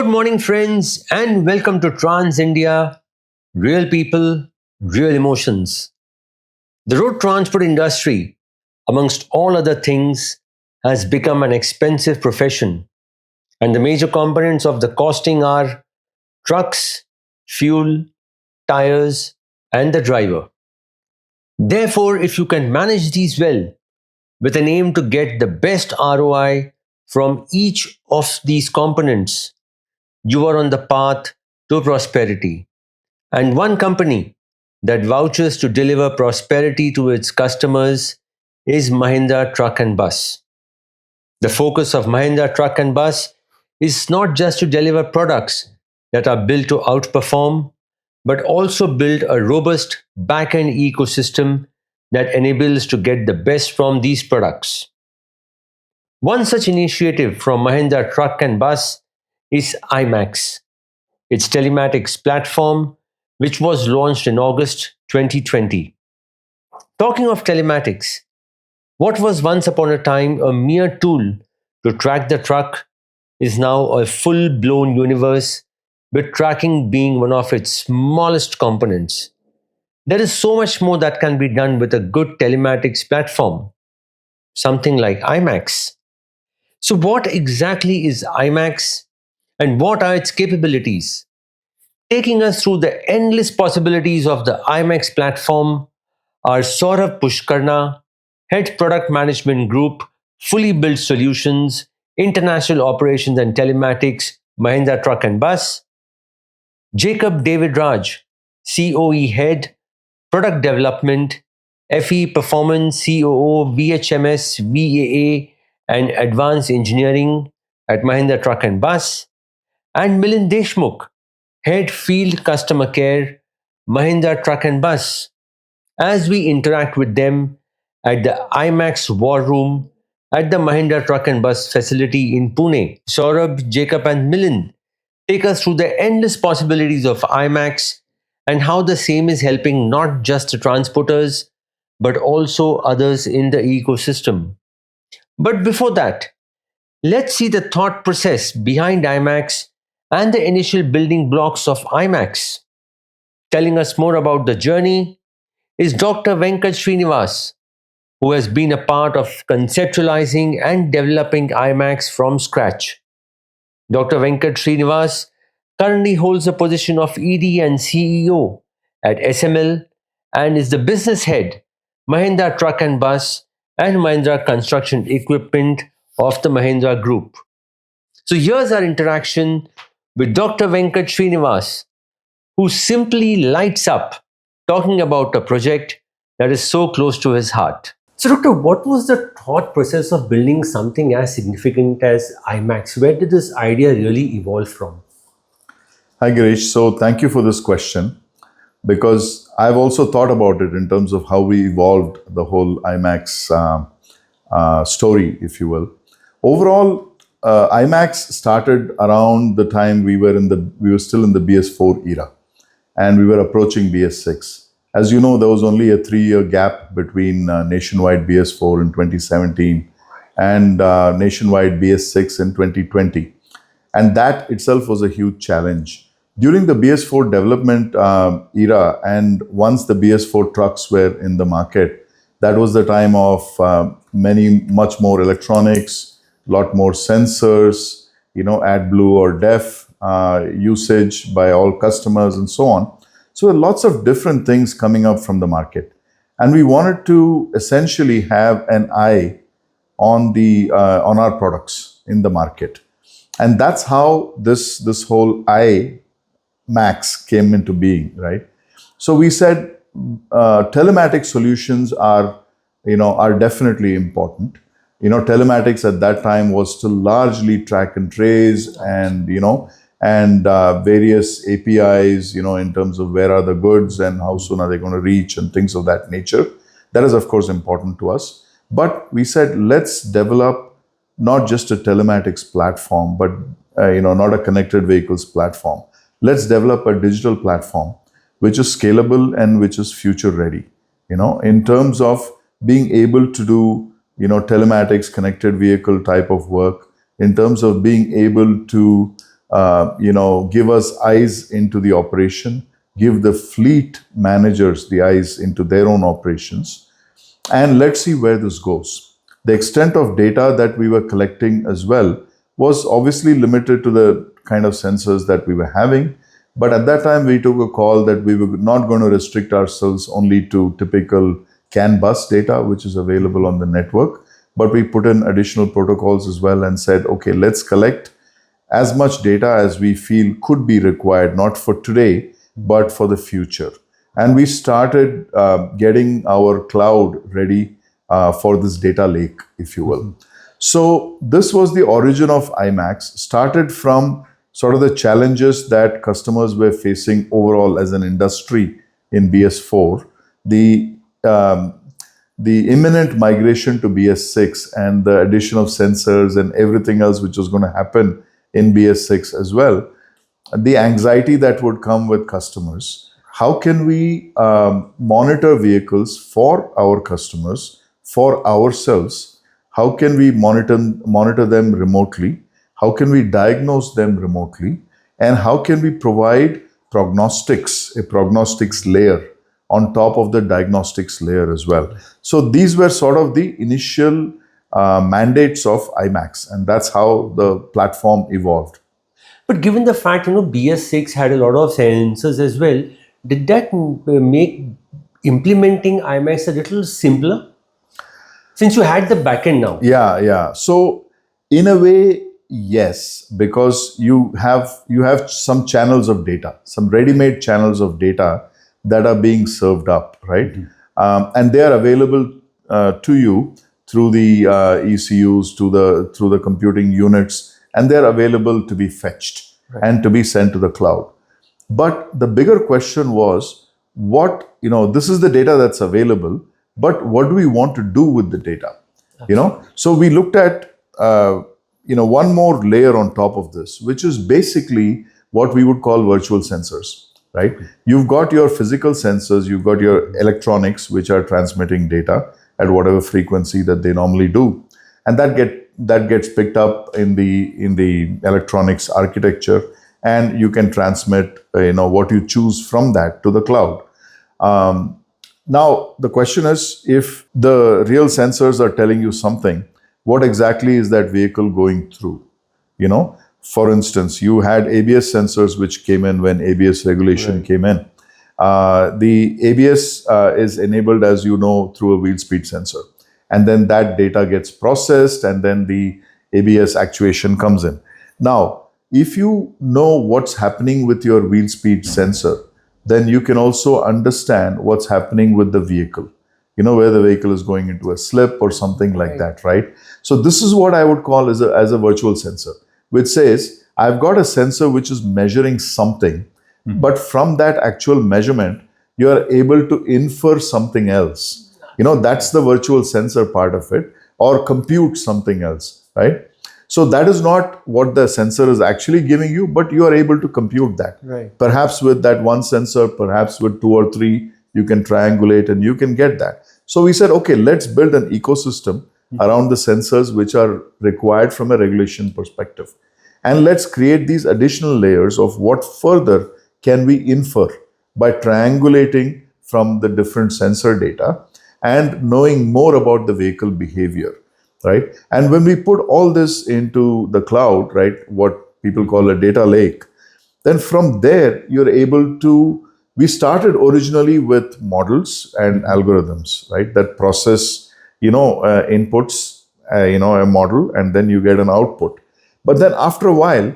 Good morning, friends, and welcome to Trans India Real People, Real Emotions. The road transport industry, amongst all other things, has become an expensive profession, and the major components of the costing are trucks, fuel, tires, and the driver. Therefore, if you can manage these well with an aim to get the best ROI from each of these components, you are on the path to prosperity. And one company that vouches to deliver prosperity to its customers is Mahindra Truck and Bus. The focus of Mahindra Truck and Bus is not just to deliver products that are built to outperform, but also build a robust back-end ecosystem that enables to get the best from these products. One such initiative from Mahindra Truck and Bus is IMAX, its telematics platform, which was launched in August 2020. Talking of telematics, what was once upon a time a mere tool to track the truck is now a full blown universe, with tracking being one of its smallest components. There is so much more that can be done with a good telematics platform, something like IMAX. So, what exactly is IMAX and what are its capabilities? Taking us through the endless possibilities of the IMAX platform are Saurabh Pushkarna, Head Product Management Group, Fully Built Solutions, International Operations and Telematics, Mahindra Truck and Bus, Jacob David Raj, COE Head, Product Development, FE Performance, COO, VHMS, VAA, and Advanced Engineering at Mahindra Truck and Bus, and Milind Deshmukh, Head Field Customer Care, Mahindra Truck and Bus, as we interact with them at the IMAX War Room at the Mahindra Truck and Bus facility in Pune. Saurabh, Jacob, and Milind take us through the endless possibilities of IMAX and how the same is helping not just the transporters but also others in the ecosystem. But before that, let's see the thought process behind IMAX and the initial building blocks of IMAX. Telling us more about the journey is Dr. Venkat Srinivas, who has been a part of conceptualizing and developing IMAX from scratch. Dr. Venkat Srinivas currently holds the position of ED and CEO at SML and is the business head, Mahindra Truck and Bus and Mahindra Construction Equipment of the Mahindra Group. So here's our interaction with Dr. Venkat Srinivas, who simply lights up talking about a project that is so close to his heart. So, Doctor, what was the thought process of building something as significant as IMAX? Where did this idea really evolve from? Hi, Girish. So, thank you for this question because I've also thought about it in terms of how we evolved the whole IMAX story, if you will. Overall, IMAX started around the time we were still in the BS4 era, and we were approaching BS6. As you know, there was only a 3-year gap between nationwide BS4 in 2017 and nationwide BS6 in 2020. And that itself was a huge challenge. During the BS4 development era, and once the BS4 trucks were in the market, that was the time of much more electronics, lot more sensors, AdBlue or DEF usage by all customers and so on. So lots of different things coming up from the market. And we wanted to essentially have an eye on on our products in the market. And that's how this whole IMAX came into being, right? So we said telematic solutions are definitely important. Telematics at that time was still largely track and trace and various APIs, in terms of where are the goods and how soon are they going to reach and things of that nature. That is, of course, important to us. But we said, let's develop not just a telematics platform, but not a connected vehicles platform. Let's develop a digital platform which is scalable and which is future ready. In terms of being able to do telematics, connected vehicle type of work, in terms of being able to give us eyes into the operation, give the fleet managers the eyes into their own operations, and let's see where this goes. The extent of data that we were collecting as well was obviously limited to the kind of sensors that we were having. But at that time, we took a call that we were not going to restrict ourselves only to typical CAN bus data, which is available on the network. But we put in additional protocols as well and said, okay, let's collect as much data as we feel could be required, not for today, but for the future. And we started getting our cloud ready for this data lake, if you will. So this was the origin of IMAX, started from sort of the challenges that customers were facing overall as an industry in BS4, the imminent migration to BS6 and the addition of sensors and everything else which was going to happen in BS6 as well, the anxiety that would come with customers. How can we monitor vehicles for our customers, for ourselves? How can we monitor them remotely? How can we diagnose them remotely? And how can we provide prognostics, a prognostics layer on top of the diagnostics layer as well? So these were sort of the initial mandates of IMAX, and that's how the platform evolved. But given the fact, BS6 had a lot of sensors as well, did that make implementing IMAX a little simpler? Since you had the backend now. Yeah. So in a way, yes, because you have some channels of data, some ready-made channels of data that are being served up, right? And they are available to you through the ECUs, through the computing units, and they're available to be fetched and to be sent to the cloud. But the bigger question was, this is the data that's available, but what do we want to do with the data? So we looked at one more layer on top of this, which is basically what we would call virtual sensors, right? You've got your physical sensors, you've got your electronics, which are transmitting data at whatever frequency that they normally do, and that gets picked up in the electronics architecture, and you can transmit what you choose from that to the cloud. Now the question is, if the real sensors are telling you something, what exactly is that vehicle going through? For instance, you had ABS sensors which came in when ABS regulation came in. The ABS is enabled, as you know, through a wheel speed sensor. And then that data gets processed and then the ABS actuation comes in. Now, if you know what's happening with your wheel speed sensor, then you can also understand what's happening with the vehicle. Where the vehicle is going into a slip or something like that, right? So this is what I would call as a virtual sensor, which says, I've got a sensor which is measuring something, but from that actual measurement, you are able to infer something else. That's the virtual sensor part of it, or compute something else, right? So that is not what the sensor is actually giving you, but you are able to compute that. Right. Perhaps with that one sensor, perhaps with 2 or 3, you can triangulate and you can get that. So we said, okay, let's build an ecosystem around the sensors which are required from a regulation perspective. And let's create these additional layers of what further can we infer by triangulating from the different sensor data and knowing more about the vehicle behavior, right? And when we put all this into the cloud, right, what people call a data lake, then from there, you're able to, we started originally with models and algorithms, right, that process, inputs, a model, and then you get an output. But then after a while,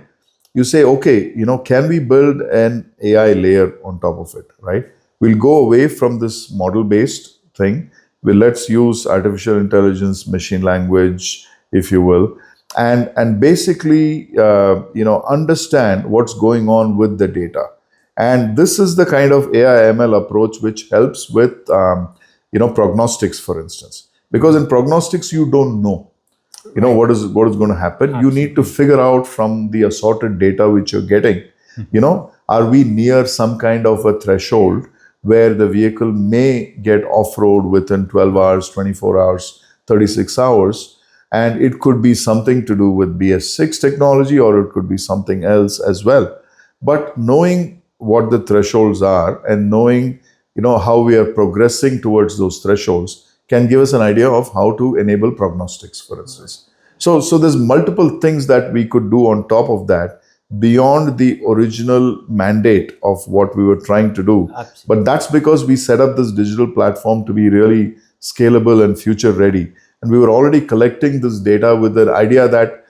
you say, okay, can we build an AI layer on top of it, right? We'll go away from this model-based thing. Let's use artificial intelligence, machine language, if you will, and basically, understand what's going on with the data. And this is the kind of AI ML approach which helps with, prognostics, for instance. Because in prognostics, you don't know, what is going to happen. Absolutely. You need to figure out from the assorted data which you're getting, are we near some kind of a threshold where the vehicle may get off-road within 12 hours, 24 hours, 36 hours. And it could be something to do with BS6 technology, or it could be something else as well. But knowing what the thresholds are and knowing, how we are progressing towards those thresholds can give us an idea of how to enable prognostics, for instance. So there's multiple things that we could do on top of that beyond the original mandate of what we were trying to do. Absolutely. But that's because we set up this digital platform to be really scalable and future ready. And we were already collecting this data with the idea that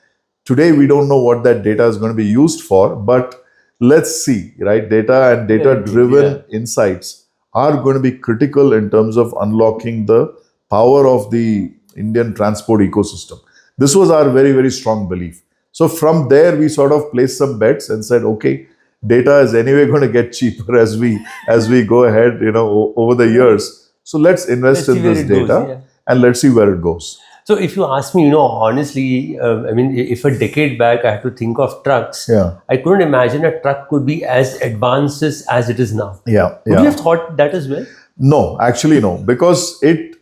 today we don't know what that data is going to be used for, but let's see, right? Data and data-driven insights are going to be critical in terms of unlocking the power of the Indian transport ecosystem. This was our very, very strong belief. So from there, we sort of placed some bets and said, okay, data is anyway going to get cheaper as we go ahead, over the years. So let's invest in this data and let's see where it goes. So if you ask me, honestly, if a decade back I had to think of trucks, I couldn't imagine a truck could be as advanced as it is now. Would you have thought that as well? No, actually no, because it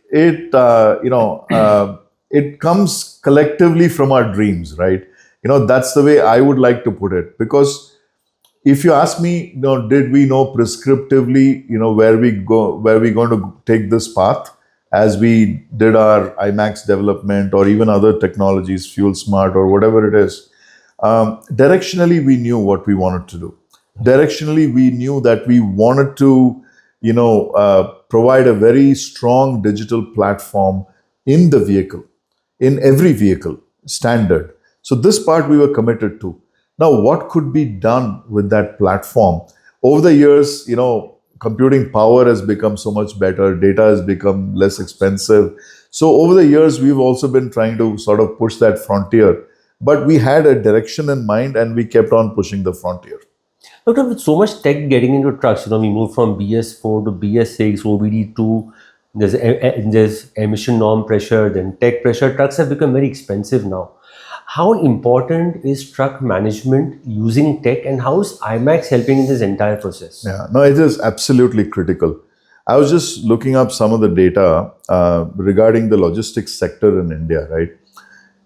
comes collectively from our dreams, right? That's the way I would like to put it. Because if you ask me, did we know prescriptively, where we're going to take this path as we did our IMAX development or even other technologies, Fuel Smart or whatever it is, directionally we knew what we wanted to do. Directionally, we knew that we wanted to, provide a very strong digital platform in the vehicle, in every vehicle standard. So this part we were committed to. Now, what could be done with that platform? Over the years, computing power has become so much better. Data has become less expensive. So over the years, we've also been trying to sort of push that frontier. But we had a direction in mind and we kept on pushing the frontier. Doctor, with so much tech getting into trucks, we moved from BS4 to BS6, OBD2, there's emission norm pressure, then tech pressure. Trucks have become very expensive now. How important is truck management using tech, and how is IMAX helping in this entire process? Yeah, no, it is absolutely critical. I was just looking up some of the data regarding the logistics sector in India, right?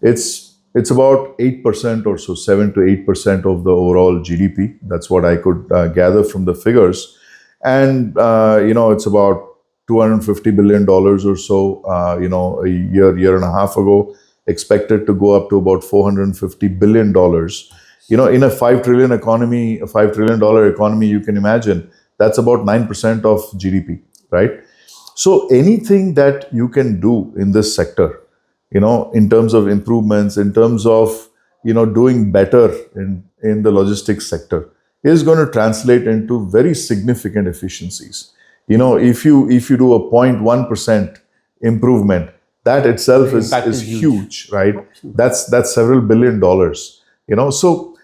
It's about 8% or so, 7 to 8% of the overall GDP. That's what I could gather from the figures. And, it's about $250 billion or so, a year and a half ago, expected to go up to about $450 billion. In a $5 trillion economy, $5 trillion economy, you can imagine that's about 9% of GDP, right? So anything that you can do in this sector, in terms of improvements, in terms of, doing better in the logistics sector is going to translate into very significant efficiencies. If you do a 0.1% improvement, that itself is huge, right? That's several $billion. So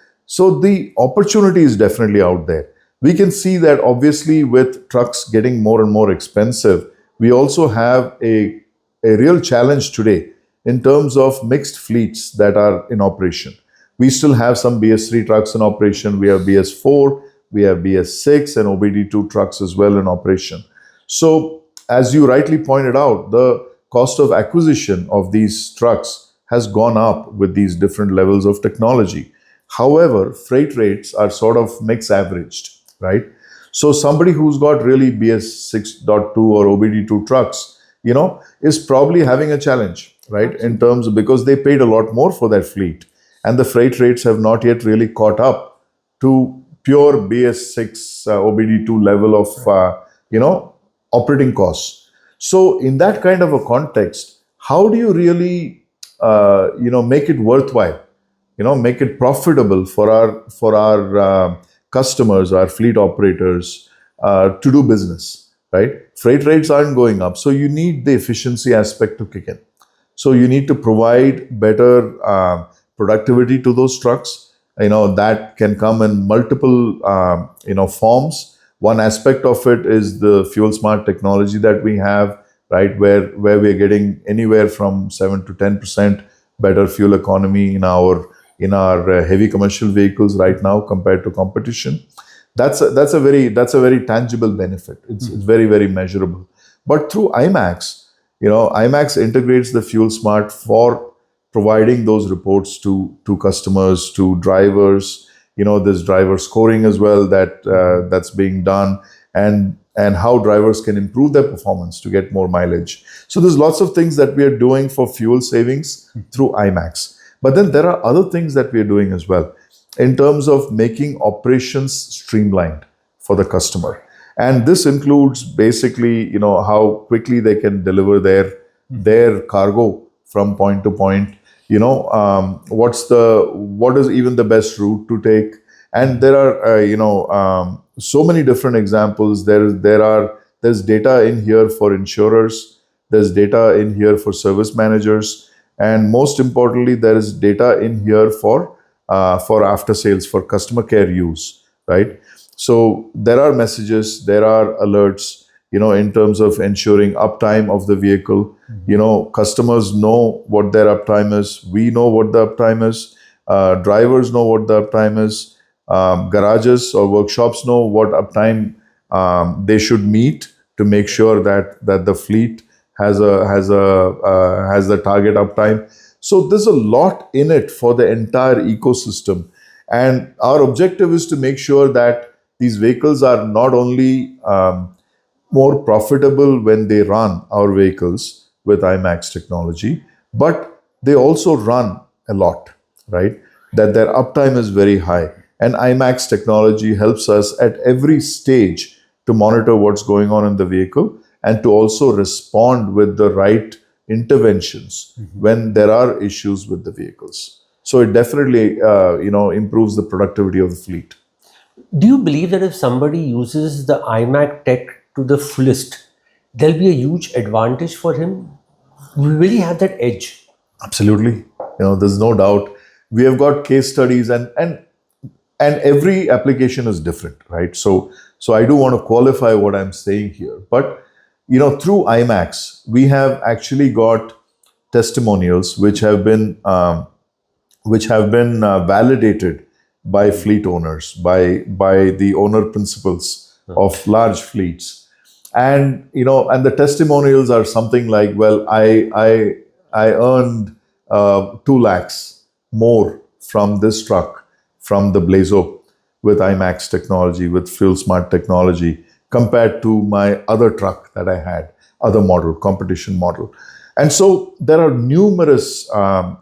the opportunity is definitely out there. We can see that obviously with trucks getting more and more expensive, we also have a real challenge today in terms of mixed fleets that are in operation. We still have some BS3 trucks in operation. We have BS4, we have BS6 and OBD2 trucks as well in operation. So as you rightly pointed out, the cost of acquisition of these trucks has gone up with these different levels of technology. However, freight rates are sort of mix averaged, right? So somebody who's got really BS6.2 or OBD2 trucks, is probably having a challenge, right? In terms of, because they paid a lot more for their fleet and the freight rates have not yet really caught up to pure BS6 OBD2 level of, operating costs. So in that kind of a context, how do you really, make it worthwhile, make it profitable for our customers, our fleet operators to do business, right? Freight rates aren't going up. So you need the efficiency aspect to kick in. So you need to provide better productivity to those trucks. That can come in multiple, forms. One aspect of it is the fuel smart technology that we have, right? Where we're getting anywhere from 7 to 10% better fuel economy in our heavy commercial vehicles right now compared to competition. That's a very tangible benefit. It's very, very measurable. But through IMAX, IMAX integrates the fuel smart for providing those reports to customers, to drivers. There's driver scoring as well that's being done, and how drivers can improve their performance to get more mileage. So there's lots of things that we are doing for fuel savings through IMAX. But then there are other things that we are doing as well in terms of making operations streamlined for the customer. And this includes basically, how quickly they can deliver their cargo from point to point. What is even the best route to take? And there are, so many different examples. There's data in here for insurers. There's data in here for service managers, and most importantly, there is data in here for after sales, for customer care use, right? So there are messages, there are alerts, in terms of ensuring uptime of the vehicle. Customers know what their uptime is. We know what the uptime is. Drivers know what the uptime is. Garages or workshops know what uptime they should meet to make sure that the fleet has the target uptime. So there's a lot in it for the entire ecosystem, and our objective is to make sure that these vehicles are not only more profitable when they run our vehicles with IMAX technology, but they also run a lot, right? That their uptime is very high. And IMAX technology helps us at every stage to monitor what's going on in the vehicle and to also respond with the right interventions when there are issues with the vehicles. So it definitely, improves the productivity of the fleet. Do you believe that if somebody uses the iMac tech to the fullest, there'll be a huge advantage for him? Will he have that edge? Absolutely. There's no doubt. We have got case studies, and every application is different, right? So I do want to qualify what I'm saying here. But, through IMAX, we have actually got testimonials which have been validated by fleet owners, by the owner principals of large fleets. And, and the testimonials are something like, well, I earned 2 lakhs more from this truck, from the Blazo, with IMAX technology, with fuel smart technology, compared to my other truck that I had, other model, competition model. And so there are numerous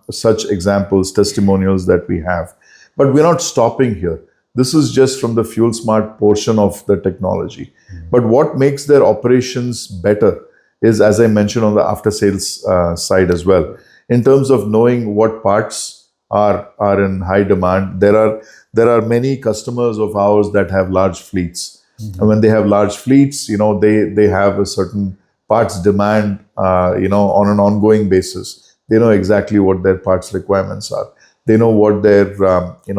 such examples, testimonials that we have. But we're not stopping here. This is just from the fuel smart portion of the technology. But what makes their operations better is, as I mentioned, on the after sales side as well. In terms of knowing what parts are in high demand, there are many customers of ours that have large fleets. And when they have large fleets, they have a certain parts demand, on an ongoing basis. They know exactly what their parts requirements are. They know what their,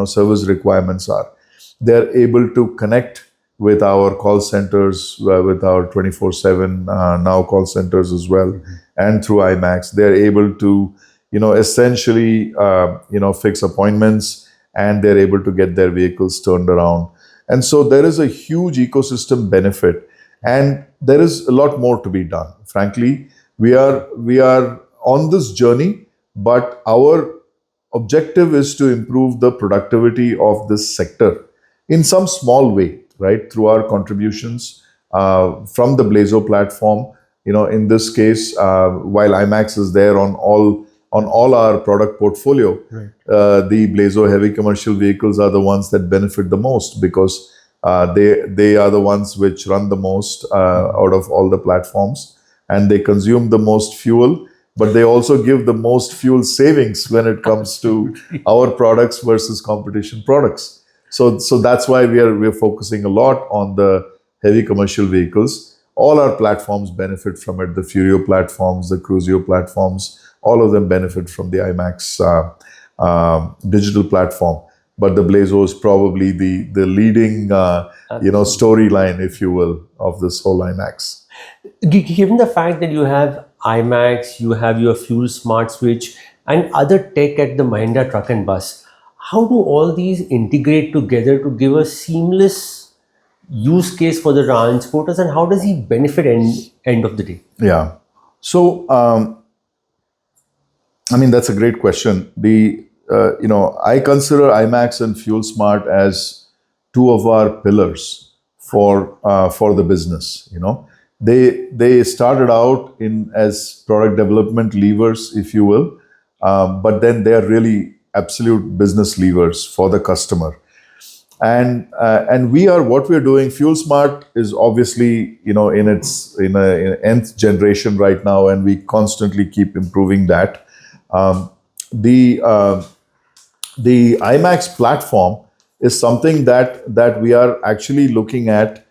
service requirements are. They're able to connect with our call centers, with our 24/7 now call centers as well, and through IMAX. They're able to, essentially, fix appointments, and they're able to get their vehicles turned around. And so there is a huge ecosystem benefit, and there is a lot more to be done. Frankly, we are on this journey, but our objective is to improve the productivity of this sector in some small way, right? Through our contributions from the Blazo platform. In this case, while IMAX is there on all our product portfolio, right, the Blazo heavy commercial vehicles are the ones that benefit the most, because they are the ones which run the most out of all the platforms, and they consume the most fuel, but they also give the most fuel savings when it comes to our products versus competition products. So that's why we're focusing a lot on the heavy commercial vehicles. All our platforms benefit from it. The Furio platforms, the Cruisio platforms, all of them benefit from the IMAX digital platform. But the Blazo is probably the leading, storyline, if you will, of this whole IMAX. Given the fact that you have IMAX, you have your fuel smart switch, and other tech at the Mahindra Truck and Bus, how do all these integrate together to give a seamless use case for the transporters, and how does he benefit end of the day? Yeah. So I mean, that's a great question. I consider IMAX and Fuel Smart as two of our pillars for the business. They started out in as product development levers, if you will, but then they are really absolute business levers for the customer. And we are what we're doing. Fuel Smart is obviously in nth generation right now, and we constantly keep improving that. Um, the the IMAX platform is something that we are actually looking at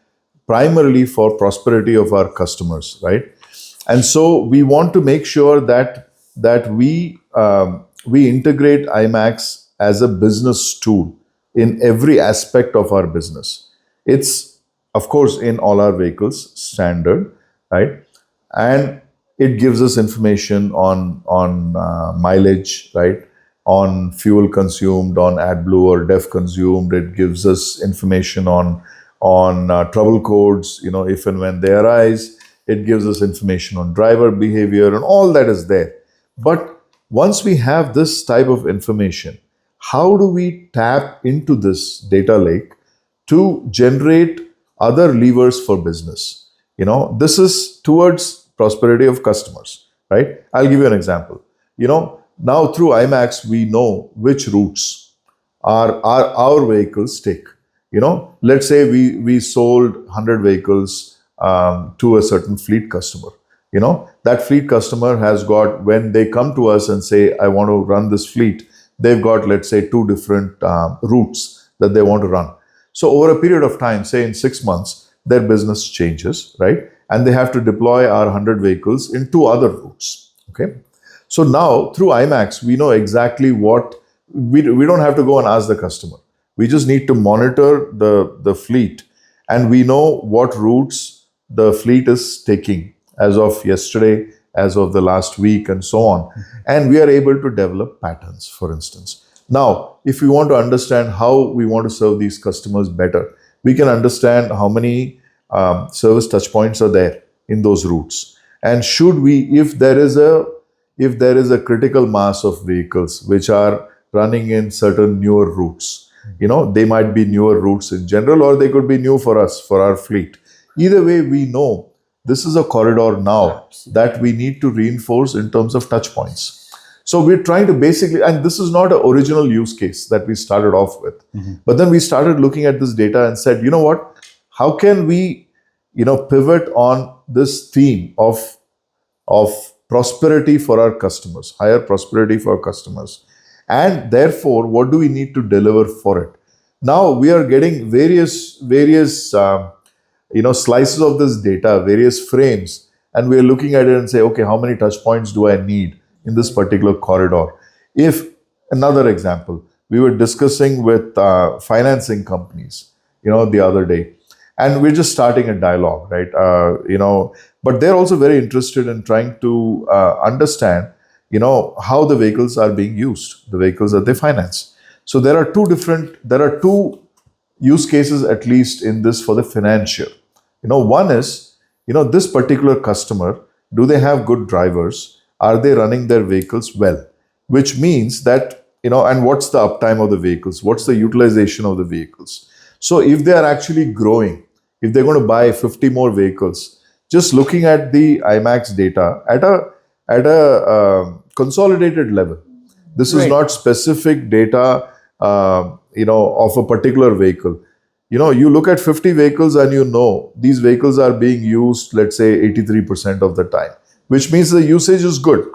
primarily for prosperity of our customers, right? And so we want to make sure that we integrate IMAX as a business tool in every aspect of our business. It's of course in all our vehicles standard, right? And it gives us information on mileage, right? On fuel consumed, on AdBlue or DEF consumed. It gives us information on trouble codes, if and when they arise. It gives us information on driver behavior, and all that is there. But once we have this type of information, how do we tap into this data lake to generate other levers for business? This is towards prosperity of customers, right? I'll give you an example. Now through IMAX, we know which routes our vehicles take. Let's say we sold 100 vehicles to a certain fleet customer. That fleet customer has got, when they come to us and say, I want to run this fleet, they've got, let's say, two different routes that they want to run. So over a period of time, say in 6 months, their business changes, right? And they have to deploy our 100 vehicles in two other routes. Okay. So now through IMAX, we know exactly what we don't have to go and ask the customer. We just need to monitor the fleet, and we know what routes the fleet is taking as of yesterday, as of the last week, and so on. And we are able to develop patterns, for instance. Now, if we want to understand how we want to serve these customers better, we can understand how many service touchpoints are there in those routes. And should we, if there is a critical mass of vehicles which are running in certain newer routes, they might be newer routes in general, or they could be new for us, for our fleet. Either way, we know this is a corridor now that we need to reinforce in terms of touch points. So we're trying to basically, and this is not an original use case that we started off with, but then we started looking at this data and said, you know what, how can we, pivot on this theme of prosperity for our customers, higher prosperity for our customers. And therefore, what do we need to deliver for it? Now we are getting various slices of this data, various frames, and we are looking at it and say, okay, how many touch points do I need in this particular corridor? If another example, we were discussing with financing companies, the other day, and we're just starting a dialogue, right? But they're also very interested in trying to understand, how the vehicles are being used, the vehicles that they finance. So there are two use cases, at least in this, for the financial. One is, this particular customer, do they have good drivers? Are they running their vehicles well? Which means that, and what's the uptime of the vehicles? What's the utilization of the vehicles? So if they are actually growing, if they're going to buy 50 more vehicles, just looking at the IMAX data at a consolidated level. This is not specific data, of a particular vehicle. You look at 50 vehicles and these vehicles are being used, let's say 83% of the time, which means the usage is good,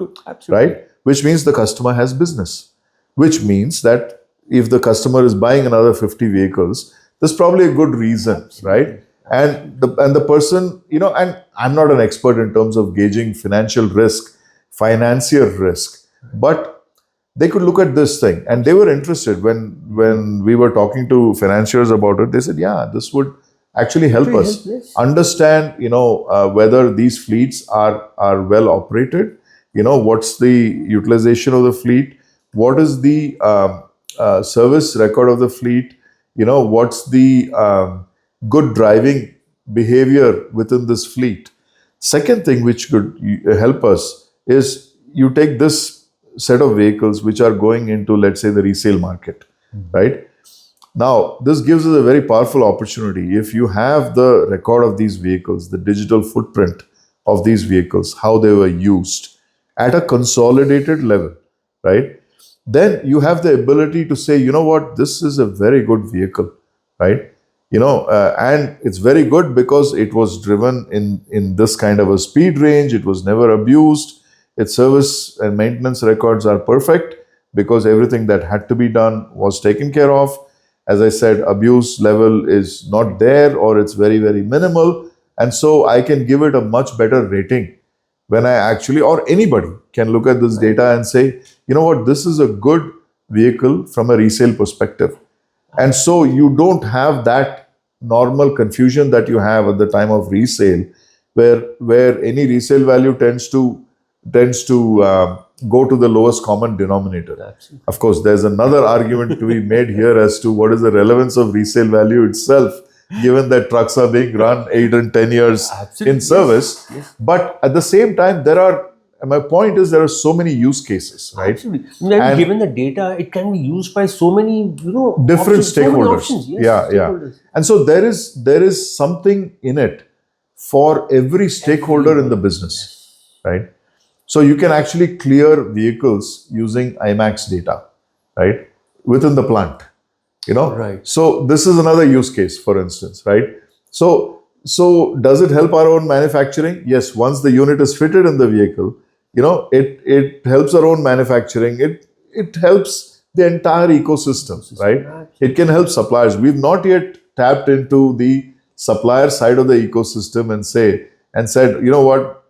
right? Which means the customer has business, which means that if the customer is buying another 50 vehicles, there's probably a good reason, right? And the person, and I'm not an expert in terms of gauging financial risk, financier risk, but they could look at this thing, and they were interested when we were talking to financiers about it. They said, yeah, this would actually help us understand, whether these fleets are well operated, what's the utilization of the fleet, what is the service record of the fleet, what's the good driving behavior within this fleet. Second thing which could help us is, you take this set of vehicles which are going into, let's say, the resale market, right? Now, this gives us a very powerful opportunity. If you have the record of these vehicles, the digital footprint of these vehicles, how they were used at a consolidated level, right? Then you have the ability to say, you know what, this is a very good vehicle, right? And it's very good because it was driven in this kind of a speed range. It was never abused. Its service and maintenance records are perfect because everything that had to be done was taken care of. As I said, abuse level is not there, or it's very, very minimal. And so I can give it a much better rating when I actually, or anybody can look at this data and say, you know what, this is a good vehicle from a resale perspective. And so you don't have that normal confusion that you have at the time of resale, where any resale value tends to go to the lowest common denominator. Absolutely. Of course, there's another argument to be made here as to what is the relevance of resale value itself, given that trucks are being run 8 and 10 years in service. Yes. But at the same time, my point is there are so many use cases, right? Absolutely. And given the data, it can be used by so many, Different options, so many stakeholders. options. Yes, Yeah. stakeholders. And so there is something in it for every stakeholder in the business, right? So you can actually clear vehicles using IMAX data, right, within the plant, Right. So this is another use case, for instance, right? So does it help our own manufacturing? Yes. Once the unit is fitted in the vehicle, it helps our own manufacturing. It helps the entire ecosystem, right? It can help suppliers. We've not yet tapped into the supplier side of the ecosystem and said, you know what,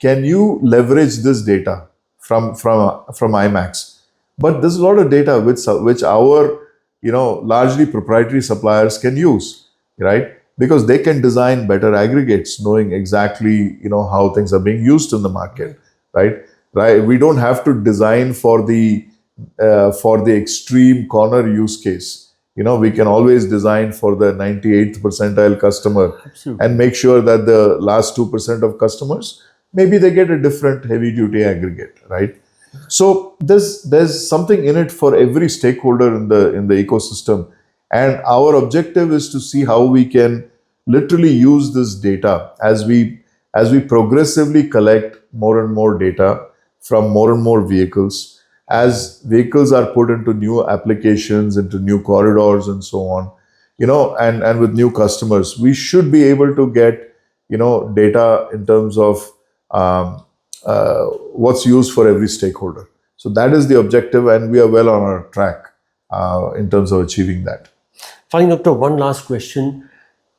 can you leverage this data from IMAX? But there's a lot of data which our largely proprietary suppliers can use, right? Because they can design better aggregates, knowing exactly how things are being used in the market, right? Right. We don't have to design for the extreme corner use case. We can always design for the 98th percentile customer. Absolutely. And make sure that the last 2% of customers, maybe they get a different heavy duty aggregate, right? So there's something in it for every stakeholder in the ecosystem, and our objective is to see how we can literally use this data as we progressively collect more and more data from more and more vehicles. As vehicles are put into new applications, into new corridors, and so on, and with new customers, we should be able to get data in terms of what's used for every stakeholder. So that is the objective, and we are well on our track in terms of achieving that. Fine, Doctor. One last question.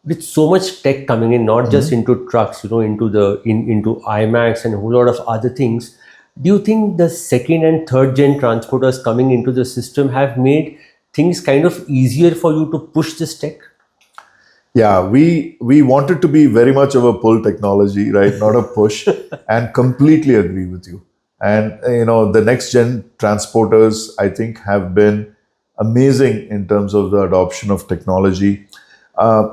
With so much tech coming in, not just into trucks, into IMAX and a whole lot of other things, do you think the second and third gen transporters coming into the system have made things kind of easier for you to push this tech? Yeah, we wanted to be very much of a pull technology, right? Not a push, and completely agree with you. And the next gen transporters, I think, have been amazing in terms of the adoption of technology.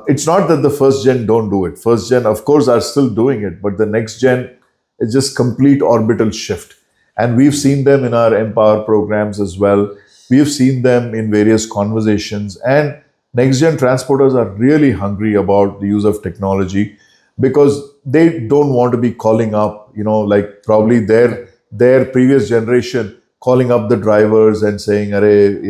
It's not that the first gen don't do it. First gen, of course, are still doing it, but the next gen is just complete orbital shift. And we've seen them in our Empower programs as well. We've seen them in various conversations, and next gen transporters are really hungry about the use of technology because they don't want to be calling up, like probably their previous generation calling up the drivers and saying, "Arey,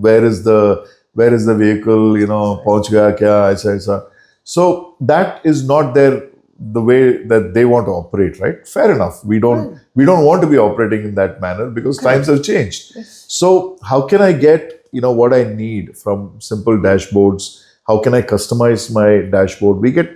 where is the vehicle? Pahunch gaya kya? Aisa." So that is not the way that they want to operate, right? Fair enough. We don't want to be operating in that manner because times have changed. Yes. So how can I get what I need from simple dashboards? How can I customize my dashboard? We get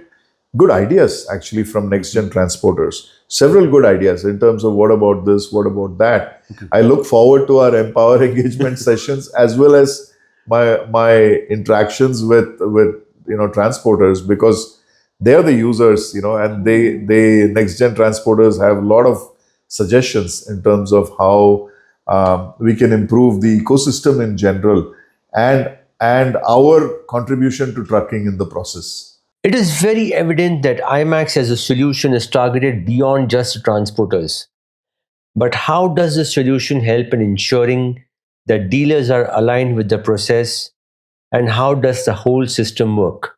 good ideas actually from next gen transporters. Several good ideas in terms of what about this, what about that. Okay. I look forward to our Empower engagement sessions as well as my interactions with transporters, because they are the users, and they next gen transporters have a lot of suggestions in terms of how we can improve the ecosystem in general and our contribution to trucking in the process. It is very evident that IMAX as a solution is targeted beyond just transporters. But how does the solution help in ensuring that dealers are aligned with the process, and how does the whole system work?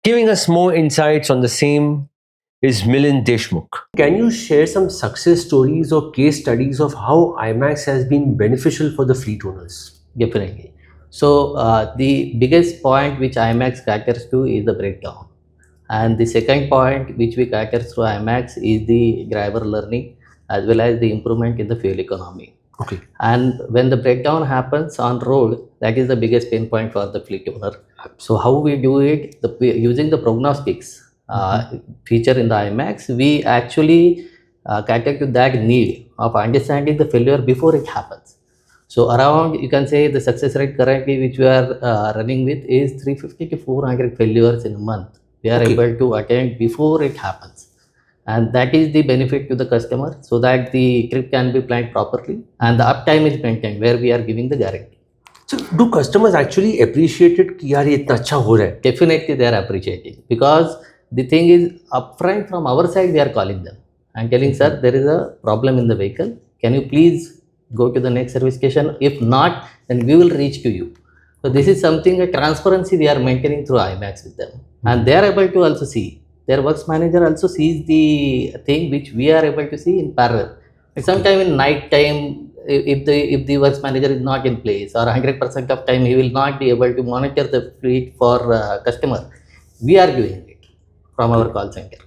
Giving us more insights on the same is Milind Deshmukh. Can you share some success stories or case studies of how IMAX has been beneficial for the fleet owners? Definitely. So the biggest point which IMAX caters to is the breakdown, and the second point which we cater through IMAX is the driver learning as well as the improvement in the fuel economy. Okay. And when the breakdown happens on road, that is the biggest pain point for the fleet owner. So how we do it? Using the prognostics feature in the IMAX, we actually cater to that need of understanding the failure before it happens. So around, you can say the success rate currently which we are running with is 350 to 400 failures in a month. We are able to attend before it happens. And that is the benefit to the customer, so that the trip can be planned properly and the uptime is maintained where we are giving the guarantee. So, do customers actually appreciate it कि यार ये इतना अच्छा हो रहा है? Definitely they are appreciating, because the thing is, upfront from our side we are calling them and telling, sir, there is a problem in the vehicle, can you please go to the next service station? If not, then we will reach to you. So this is something, a transparency we are maintaining through IMAX with them, and they are able to also see. Their works manager also sees the thing which we are able to see in parallel. Sometime in night time, if the works manager is not in place, or 100% of time he will not be able to monitor the fleet for customer, we are doing it from our call center.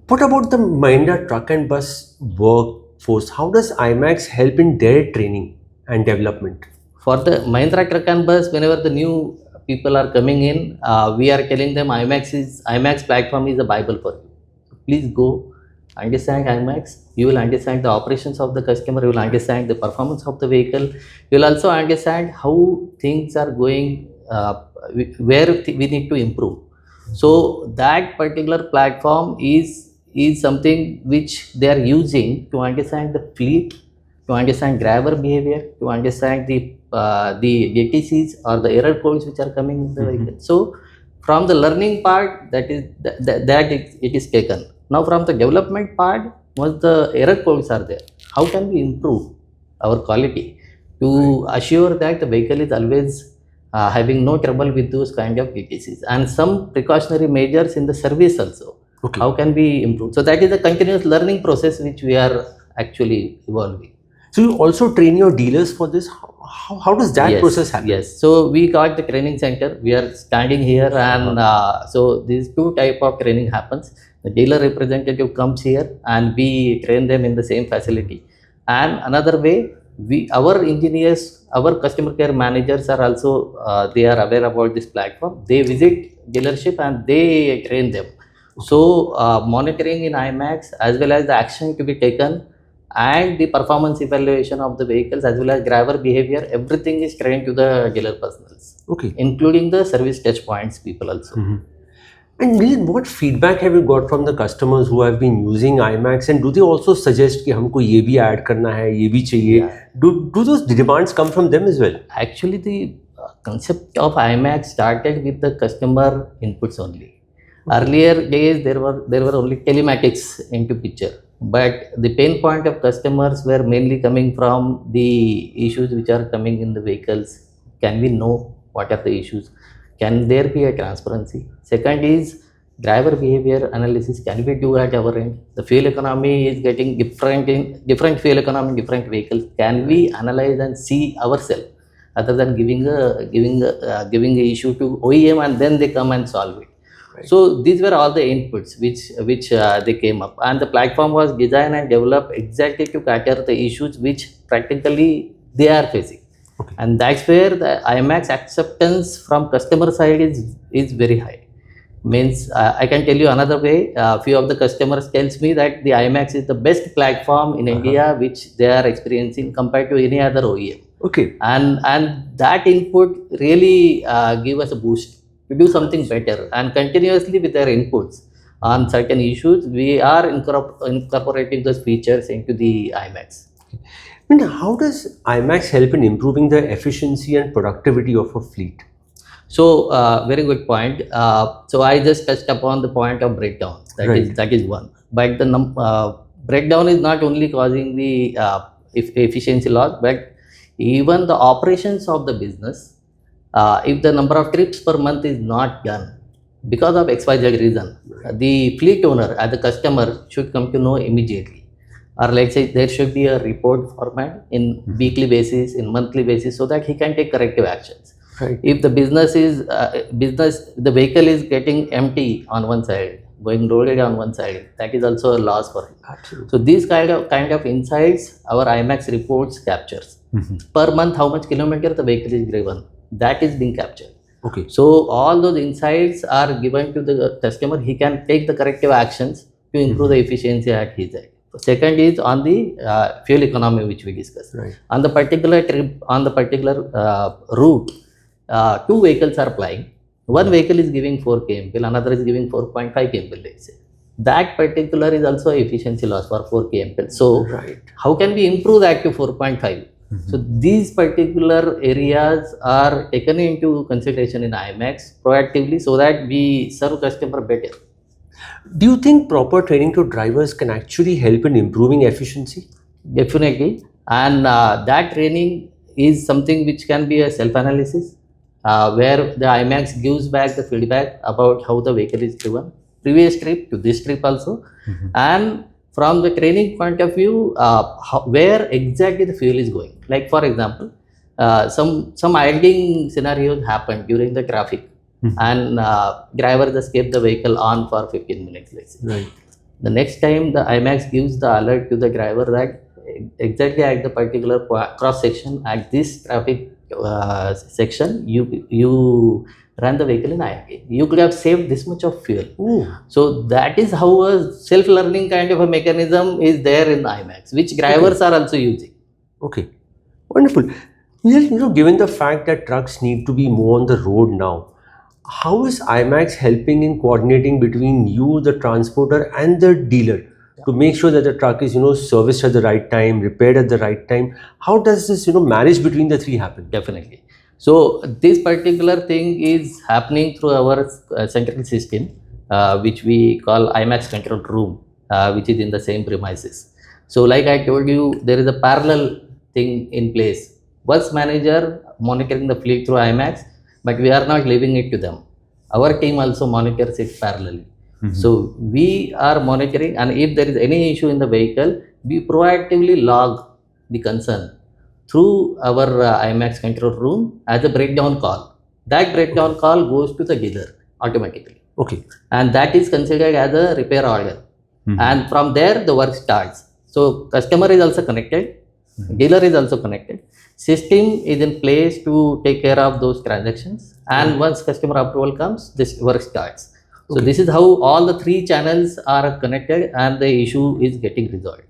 What about the Mahindra Truck and Bus workforce? How does IMAX help in their training and development? For the Mahindra Truck and Bus, whenever the new people are coming in, we are telling them IMAX platform is a Bible for you. So please go, understand IMAX. You will understand the operations of the customer. You will understand the performance of the vehicle. You will also understand how things are going, where we need to improve. So that particular platform is something which they are using to understand the fleet, to understand driver behavior, to understand the ATCs or the error codes which are coming in the vehicle. So from the learning part, that it is taken. Now from the development part, once the error codes are there, how can we improve our quality to assure that the vehicle is always having no trouble with those kind of ATCs, and some precautionary measures in the service also. Okay. How can we improve? So that is a continuous learning process which we are actually evolving. So you also train your dealers for this? How does that process happen? Yes. So we got the training center. We are standing here, and so these two type of training happens. The dealer representative comes here and we train them in the same facility. And another way, our engineers, our customer care managers are also they are aware about this platform. They visit dealership and they train them. So monitoring in IMAX as well as the action to be taken and the performance evaluation of the vehicles as well as driver behavior, everything is trained to the dealer personals. Okay. Including the service touch points people also. And Milind, what feedback have you got from the customers who have been using IMAX, and do they also suggest कि हमको ये भी add करना है, ये भी चाहिए? Do those demands come from them as well? Actually, the concept of IMAX started with the customer inputs only. Earlier days, there were only telematics into picture, but the pain point of customers were mainly coming from the issues which are coming in the vehicles. Can we know what are the issues? Can there be a transparency? Second is driver behavior analysis. Can we do at our end? The fuel economy is getting different fuel economy, different vehicles. Can we analyze and see ourselves other than giving a issue to OEM and then they come and solve it? Right. So these were all the inputs which they came up, and the platform was designed and developed exactly to cater the issues which practically they are facing. Okay. And that's where the IMAX acceptance from customer side is very high. Means I can tell you another way. Few of the customers tells me that the IMAX is the best platform in India which they are experiencing compared to any other OEM. Okay. And that input really give us a boost to do something better, and continuously with their inputs on certain issues, we are incorporating those features into the IMAX. And how does IMAX help in improving the efficiency and productivity of a fleet? So, very good point. So I just touched upon the point of breakdown. That is one. But breakdown is not only causing the efficiency loss, but even the operations of the business. If the number of trips per month is not done because of XYZ reason, the fleet owner as the customer should come to know immediately. Or let's say there should be a report format in weekly basis, in monthly basis, so that he can take corrective actions. Right. If the the vehicle is getting empty on one side, going loaded on one side, that is also a loss for him. Absolutely. So these kind of insights our IMAX reports captures. Per month, how much kilometer the vehicle is driven, that is being captured. Okay. So all those insights are given to the customer. He can take the corrective actions to improve the efficiency at his end. Second is on the fuel economy, which we discussed. Right. On the particular trip, on the particular route, two vehicles are plying. One vehicle is giving 4 kmpl, another is giving 4.5 kmpl, let's say. That particular is also efficiency loss for 4 kmpl. So Right. how can we improve that to 4.5? So these particular areas are taken into consideration in IMAX proactively so that we serve customer better. Do you think proper training to drivers can actually help in improving efficiency? Definitely. And that training is something which can be a self-analysis where the IMAX gives back the feedback about how the vehicle is driven, previous trip to this trip also. And from the training point of view, where exactly the fuel is going. Like for example, some idling scenarios happen during the traffic and driver just kept the vehicle on for 15 minutes, let's say. Right. The next time the IMAX gives the alert to the driver that exactly at the particular cross section at this traffic section you ran the vehicle in IMAX. You could have saved this much of fuel. Ooh. So that is how a self-learning kind of a mechanism is there in IMAX, which drivers are also using. Okay. Wonderful. Given the fact that trucks need to be more on the road now, how is IMAX helping in coordinating between you, the transporter, and the dealer to make sure that the truck is, serviced at the right time, repaired at the right time? How does this, marriage between the three happen? Definitely. So this particular thing is happening through our central system, which we call IMAX control room, which is in the same premises. So like I told you, there is a parallel thing in place. Bus manager monitoring the fleet through IMAX, but we are not leaving it to them. Our team also monitors it parallelly. So we are monitoring, and if there is any issue in the vehicle, we proactively log the concern through our IMAX control room as a breakdown call. That breakdown call goes to the dealer automatically. Okay. And that is considered as a repair order. And from there, the work starts. So customer is also connected, dealer is also connected. System is in place to take care of those transactions. And once customer approval comes, this work starts. So this is how all the three channels are connected and the issue is getting resolved.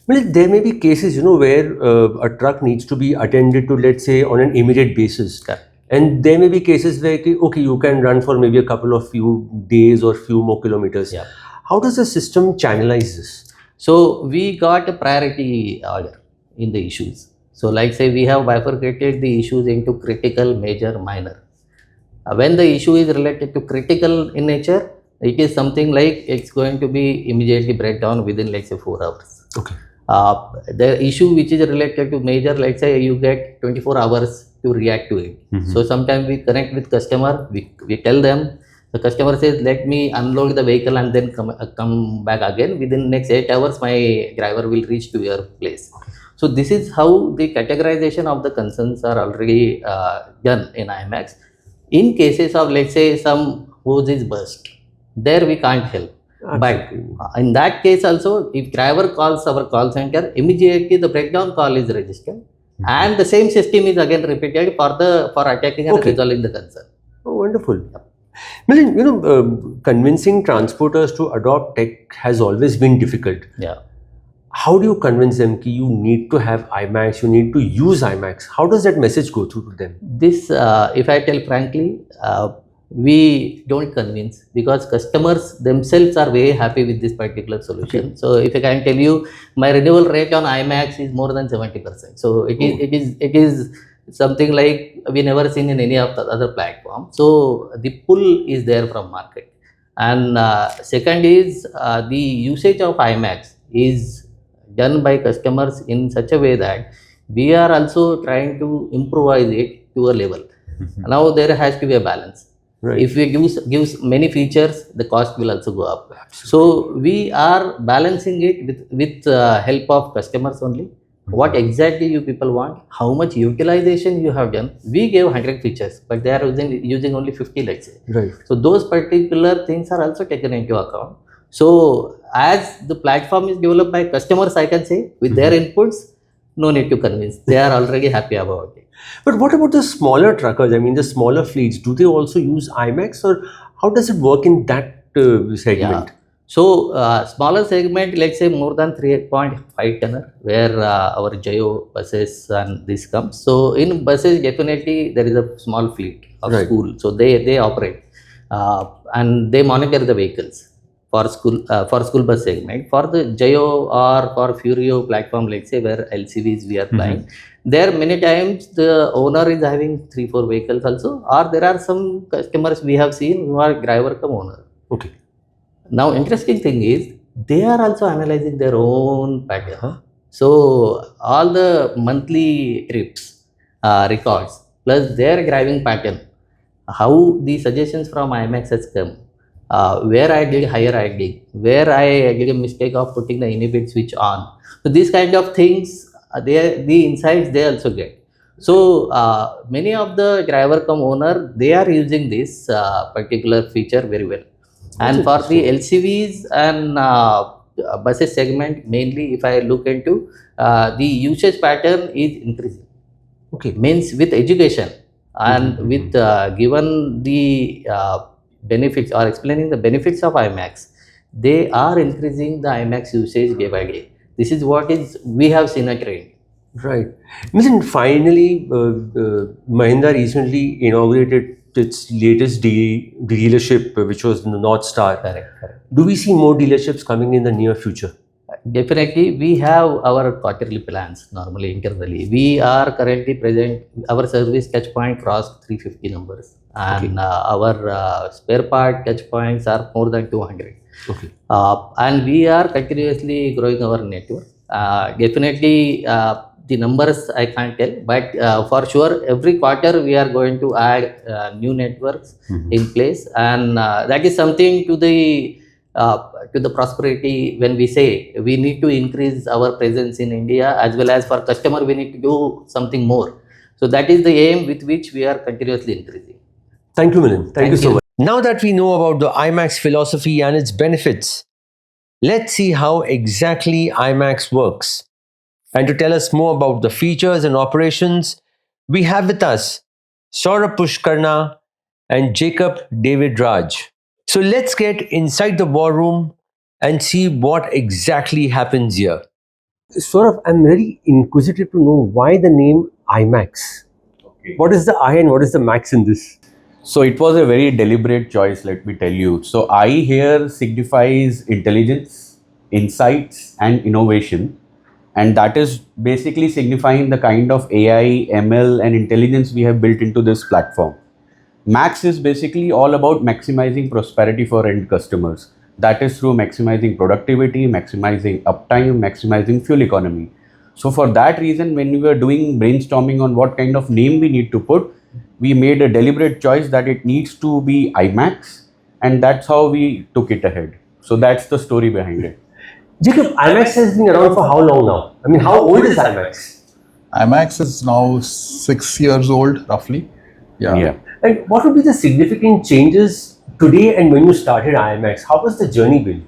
Well, there may be cases, where a truck needs to be attended to, let's say, on an immediate basis. Correct. And there may be cases where, okay, you can run for maybe a couple of few days or few more kilometers. Yeah. How does the system channelize this? So we got a priority order in the issues. So like say we have bifurcated the issues into critical, major, minor. When the issue is related to critical in nature, it is something like it's going to be immediately breakdown within, let's say, 4 hours. Okay. The issue which is related to major, let's say you get 24 hours to react to it. So sometimes we connect with customer, we tell them, the customer says, let me unload the vehicle and then come back again. Within next 8 hours, my driver will reach to your place. So this is how the categorization of the concerns are already done in IMAX. In cases of, let's say, some hose is burst, there we can't help. Absolutely. But in that case also, if driver calls our call center, immediately the breakdown call is registered, and the same system is again repeated for attacking and resolving the concern. Oh, wonderful. Milind, convincing transporters to adopt tech has always been difficult. Yeah. How do you convince them that you need to have IMAX, you need to use IMAX? How does that message go through to them? This, if I tell frankly, we don't convince, because customers themselves are very happy with this particular solution. Okay. So if I can tell you, my renewal rate on IMAX is more than 70%. So it is something like we never seen in any of the other platforms. So the pull is there from market. And second is the usage of IMAX is done by customers in such a way that we are also trying to improvise it to a level. Now there has to be a balance. Right. If we gives many features, the cost will also go up. So we are balancing it with help of customers only. What exactly you people want, how much utilization you have done. We gave 100 features, but they are using only 50, let's say. Right. So those particular things are also taken into account. So as the platform is developed by customers, I can say with their inputs, no need to convince. They are already happy about it. But what about the smaller truckers? I mean, the smaller fleets, do they also use IMAX, or how does it work in that segment? Yeah. So smaller segment, let's say more than 3.5 tonner, where our Jayo buses and this comes. So in buses, definitely there is a small fleet of Right. school. So they operate and they monitor the vehicles for school bus segment. For the Jayo or for Furio platform, let's say where LCVs we are flying, there many times the owner is having 3-4 vehicles also, or there are some customers we have seen who are driver come owner. Okay. Now, interesting thing is they are also analyzing their own pattern. So all the monthly trips, records, plus their driving pattern, how the suggestions from IMAX has come, where I did higher idling, where I did a mistake of putting the inhibit switch on. So these kind of things, the insights they also get. So many of the driver come owner, they are using this particular feature very well. And for the LCVs and buses segment, mainly if I look into the usage pattern is increasing. Okay. Means with education and with given the benefits or explaining the benefits of IMAX, they are increasing the IMAX usage day by day. This is what is we have seen a trend. Right. Listen, finally, Mahindra recently inaugurated its latest dealership, which was the North Star. Correct. Do we see more dealerships coming in the near future? Definitely, we have our quarterly plans normally internally. We are currently present, our service touch point crossed 350 numbers, and our spare part touch points are more than 200. Okay. And we are continuously growing our network. Definitely, the numbers I can't tell, but for sure, every quarter we are going to add new networks in place, and that is something to the prosperity. When we say we need to increase our presence in India, as well as for customer we need to do something more. So that is the aim with which we are continuously increasing. Thank you, Milind. Thank you so you. much. Now that we know about the IMAX philosophy and its benefits, let's see how exactly IMAX works. And to tell us more about the features and operations, we have with us Saurabh Pushkarna and Jacob David Raj. So let's get inside the war room and see what exactly happens here. Saurabh, I'm very inquisitive to know why the name IMAX. Okay. What is the I and what is the Max in this? So it was a very deliberate choice, let me tell you. So I here signifies intelligence, insights, and innovation. And that is basically signifying the kind of AI, ML, and intelligence we have built into this platform. Max is basically all about maximizing prosperity for end customers. That is through maximizing productivity, maximizing uptime, maximizing fuel economy. So for that reason, when we were doing brainstorming on what kind of name we need to put, we made a deliberate choice that it needs to be IMAX, and that's how we took it ahead. So that's the story behind it. Jacob, IMAX has been around for how long now? I mean, how old is IMAX? IMAX is now 6 years old, roughly. Yeah. And what would be the significant changes today and when you started IMAX? How was the journey been?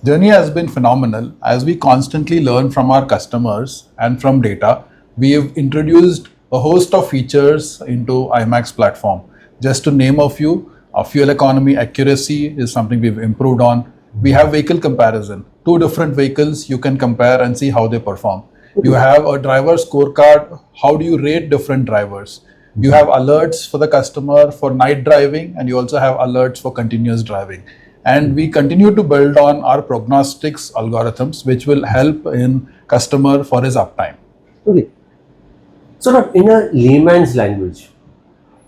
Journey has been phenomenal. As we constantly learn from our customers and from data, we have introduced a host of features into IMAX platform. Just to name a few, fuel economy accuracy is something we've improved on. We have vehicle comparison. 2 different vehicles you can compare and see how they perform. You have a driver scorecard. How do you rate different drivers? You have alerts for the customer for night driving, and you also have alerts for continuous driving. And we continue to build on our prognostics algorithms, which will help in customer for his uptime. Okay. So now, in a layman's language,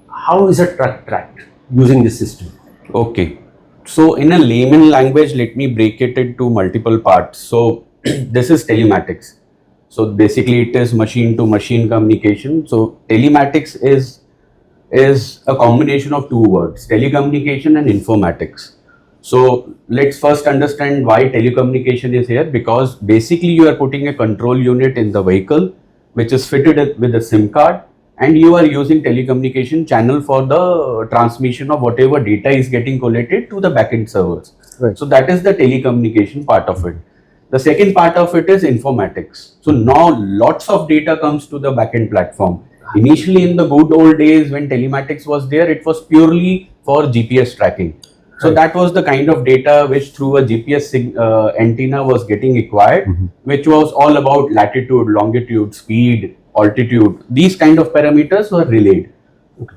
how is a truck tracked using this system? Okay. So in a layman language, let me break it into multiple parts. So this is telematics. So basically it is machine to machine communication. So telematics is a combination of two words, telecommunication and informatics. So let's first understand why telecommunication is here, because basically you are putting a control unit in the vehicle which is fitted with a SIM card, and you are using telecommunication channel for the transmission of whatever data is getting collated to the backend servers. Right. So that is the telecommunication part of it. The second part of it is informatics. So now lots of data comes to the backend platform. Initially in the good old days when telematics was there, it was purely for GPS tracking. So that was the kind of data which through a GPS antenna was getting acquired, which was all about latitude, longitude, speed, altitude. These kind of parameters were relayed.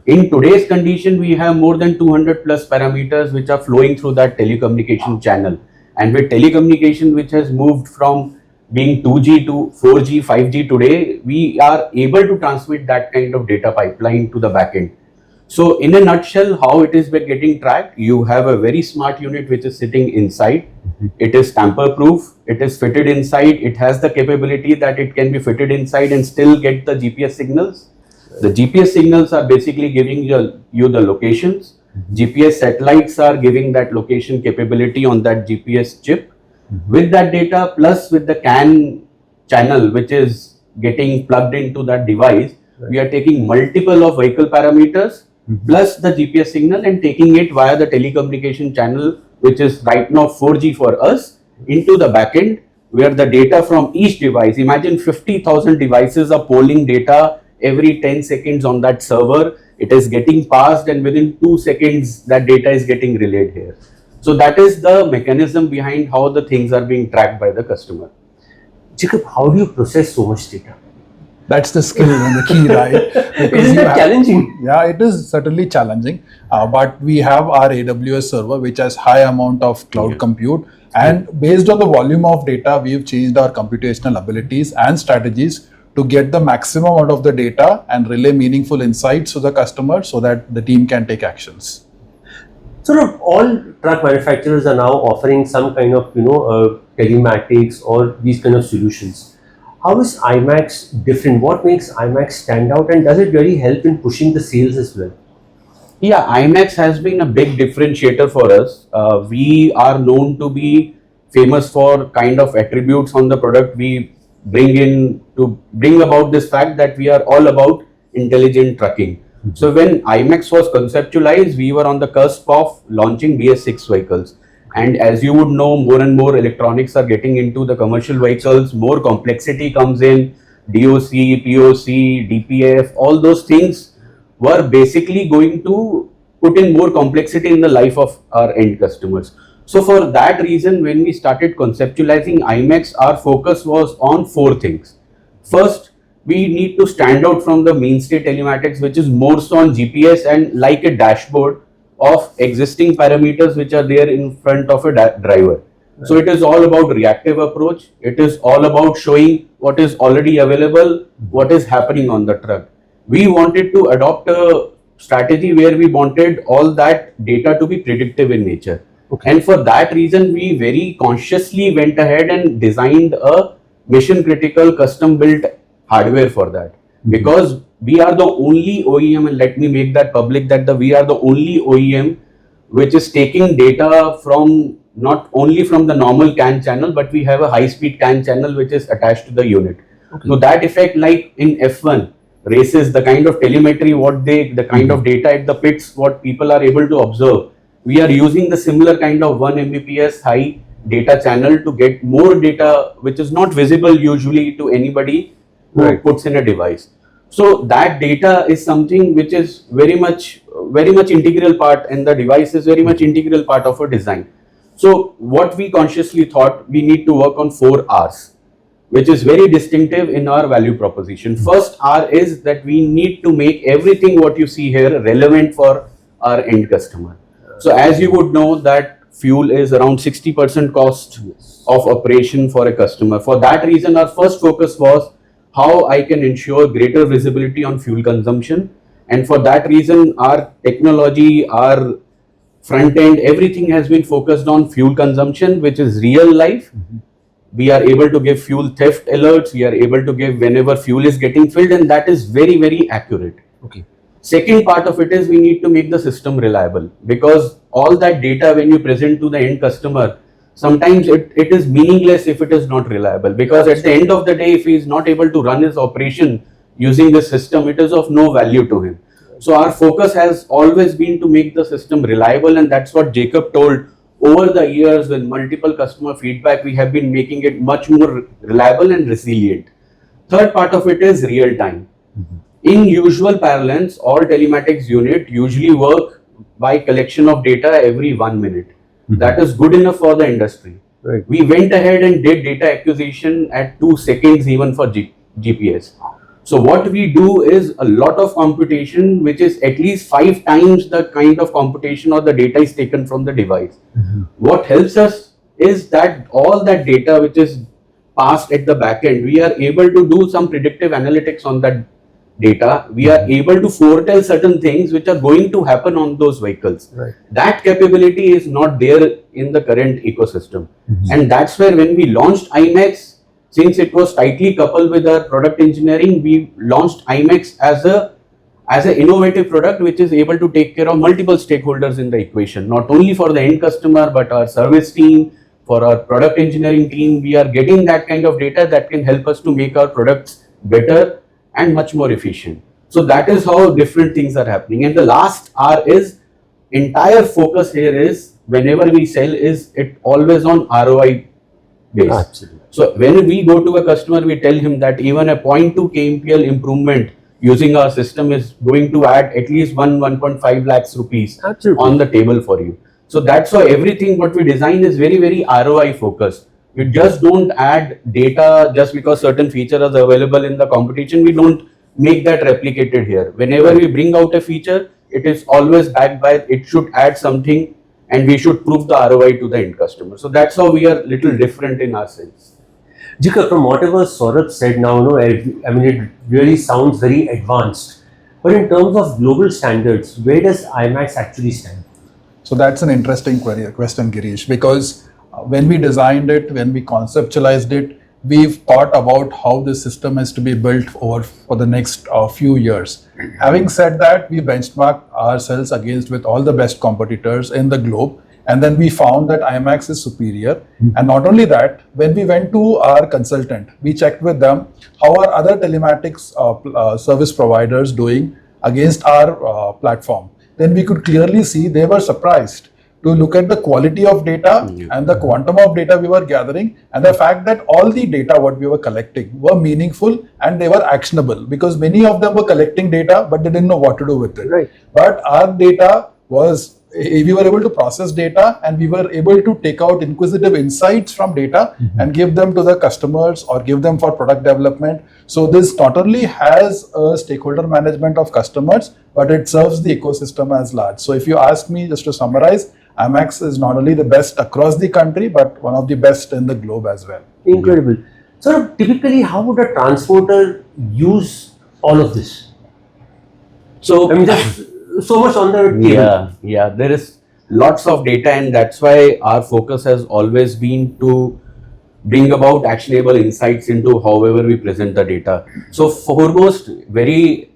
In today's condition, we have more than 200 plus parameters which are flowing through that telecommunication channel. And with telecommunication, which has moved from being 2G to 4G, 5G today, we are able to transmit that kind of data pipeline to the backend. So in a nutshell, how it is getting tracked, you have a very smart unit which is sitting inside. It is tamper proof, it is fitted inside, it has the capability that it can be fitted inside and still get the GPS signals. The GPS signals are basically giving you the locations. GPS satellites are giving that location capability on that GPS chip. With that data plus with the CAN channel which is getting plugged into that device, we are taking multiple of vehicle parameters plus the GPS signal and taking it via the telecommunication channel, which is right now 4G for us, into the backend where the data from each device, imagine 50,000 devices are polling data every 10 seconds on that server. It is getting passed and within 2 seconds that data is getting relayed here. So that is the mechanism behind how the things are being tracked by the customer. Jacob, how do you process so much data? That's the skill and the key, right? Because Isn't you that challenging? Yeah, it is certainly challenging. But we have our AWS server, which has high amount of cloud compute. And based on the volume of data, we've changed our computational abilities and strategies to get the maximum out of the data and relay meaningful insights to the customer so that the team can take actions. Sort of all truck manufacturers are now offering some kind of, telematics or these kind of solutions. How is IMAX different? What makes IMAX stand out, and does it really help in pushing the sales as well? Yeah, IMAX has been a big differentiator for us. We are known to be famous for kind of attributes on the product we bring in to bring about this fact that we are all about intelligent trucking. So when IMAX was conceptualized, we were on the cusp of launching BS6 vehicles. And as you would know, more and more electronics are getting into the commercial vehicles, more complexity comes in, DOC, POC, DPF, all those things were basically going to put in more complexity in the life of our end customers. So for that reason, when we started conceptualizing IMAX, our focus was on four things. First, we need to stand out from the mainstay telematics, which is more so on GPS and like a dashboard of existing parameters which are there in front of a driver. So it is all about reactive approach. It is all about showing what is already available, what is happening on the truck. We wanted to adopt a strategy where we wanted all that data to be predictive in nature. And for that reason, we very consciously went ahead and designed a mission critical custom built hardware for that. Because we are the only OEM, and let me make that public, that we are the only OEM which is taking data from not only from the normal CAN channel, but we have a high speed CAN channel which is attached to the unit. So that effect, like in F1 races, the kind of telemetry the kind of data at the pits what people are able to observe, we are using the similar kind of 1 Mbps high data channel to get more data which is not visible usually to anybody who puts in a device. So that data is something which is very much integral part, and the device is very much integral part of our design. So what we consciously thought, we need to work on 4 R's, which is very distinctive in our value proposition. First R is that we need to make everything what you see here relevant for our end customer. So as you would know that fuel is around 60% cost of operation for a customer. For that reason, our first focus was how I can ensure greater visibility on fuel consumption. And for that reason, our technology, our front end, everything has been focused on fuel consumption, which is real life, We are able to give fuel theft alerts. We are able to give whenever fuel is getting filled, and that is very, very accurate. Okay. Second part of it is we need to make the system reliable, because all that data when you present to the end customer, sometimes it is meaningless if it is not reliable, because at the end of the day, if he is not able to run his operation using the system, it is of no value to him. So our focus has always been to make the system reliable, and that's what Jacob told. Over the years, with multiple customer feedback, we have been making it much more reliable and resilient. Third part of it is real time. In usual parlance, all telematics unit usually work by collection of data every 1 minute. That is good enough for the industry. Right. We went ahead and did data acquisition at 2 seconds even for GPS. So what we do is a lot of computation, which is at least 5 times the kind of computation or the data is taken from the device. What helps us is that all that data which is passed at the back end, we are able to do some predictive analytics on that data. We are able to foretell certain things which are going to happen on those vehicles. Right. That capability is not there in the current ecosystem. And that's where when we launched IMAX, since it was tightly coupled with our product engineering, we launched IMAX as an innovative product which is able to take care of multiple stakeholders in the equation, not only for the end customer, but our service team, for our product engineering team. We are getting that kind of data that can help us to make our products better and much more efficient. So that is how different things are happening. And the last R is, entire focus here is, whenever we sell, is it always on ROI based. Absolutely. So when we go to a customer, we tell him that even a 0.2 kmpl improvement using our system is going to add at least 1.5 lakhs rupees Absolutely. on the table for you. So that's why everything what we design is very, very ROI focused. We just don't add data just because certain features are available in the competition. We don't make that replicated here. Whenever we bring out a feature, it is always backed by, it should add something and we should prove the ROI to the end customer. So that's how we are little different in our sense. Jika, from whatever Saurabh said now, I mean, it really sounds very advanced. But in terms of global standards, where does IMAX actually stand? So that's an interesting question, Girish, because when we designed it, when we conceptualized it, we've thought about how this system has to be built for the next few years. Having said that, we benchmarked ourselves against with all the best competitors in the globe, and then we found that IMAX is superior. And not only that, when we went to our consultant, we checked with them how are other telematics service providers doing against our platform. Then we could clearly see they were surprised to look at the quality of data and the quantum of data we were gathering, and the fact that all the data what we were collecting were meaningful and they were actionable, because many of them were collecting data but they didn't know what to do with it. Right. But our data was, we were able to process data and we were able to take out inquisitive insights from data and give them to the customers or give them for product development. So this not only has a stakeholder management of customers, but it serves the ecosystem as large. So if you ask me, just to summarize, IMAX is not only the best across the country, but one of the best in the globe as well. Incredible. So typically, how would a transporter use all of this? So I mean, there's so much on the table. Yeah, there is lots of data, and that's why our focus has always been to bring about actionable insights into however we present the data. So foremost, very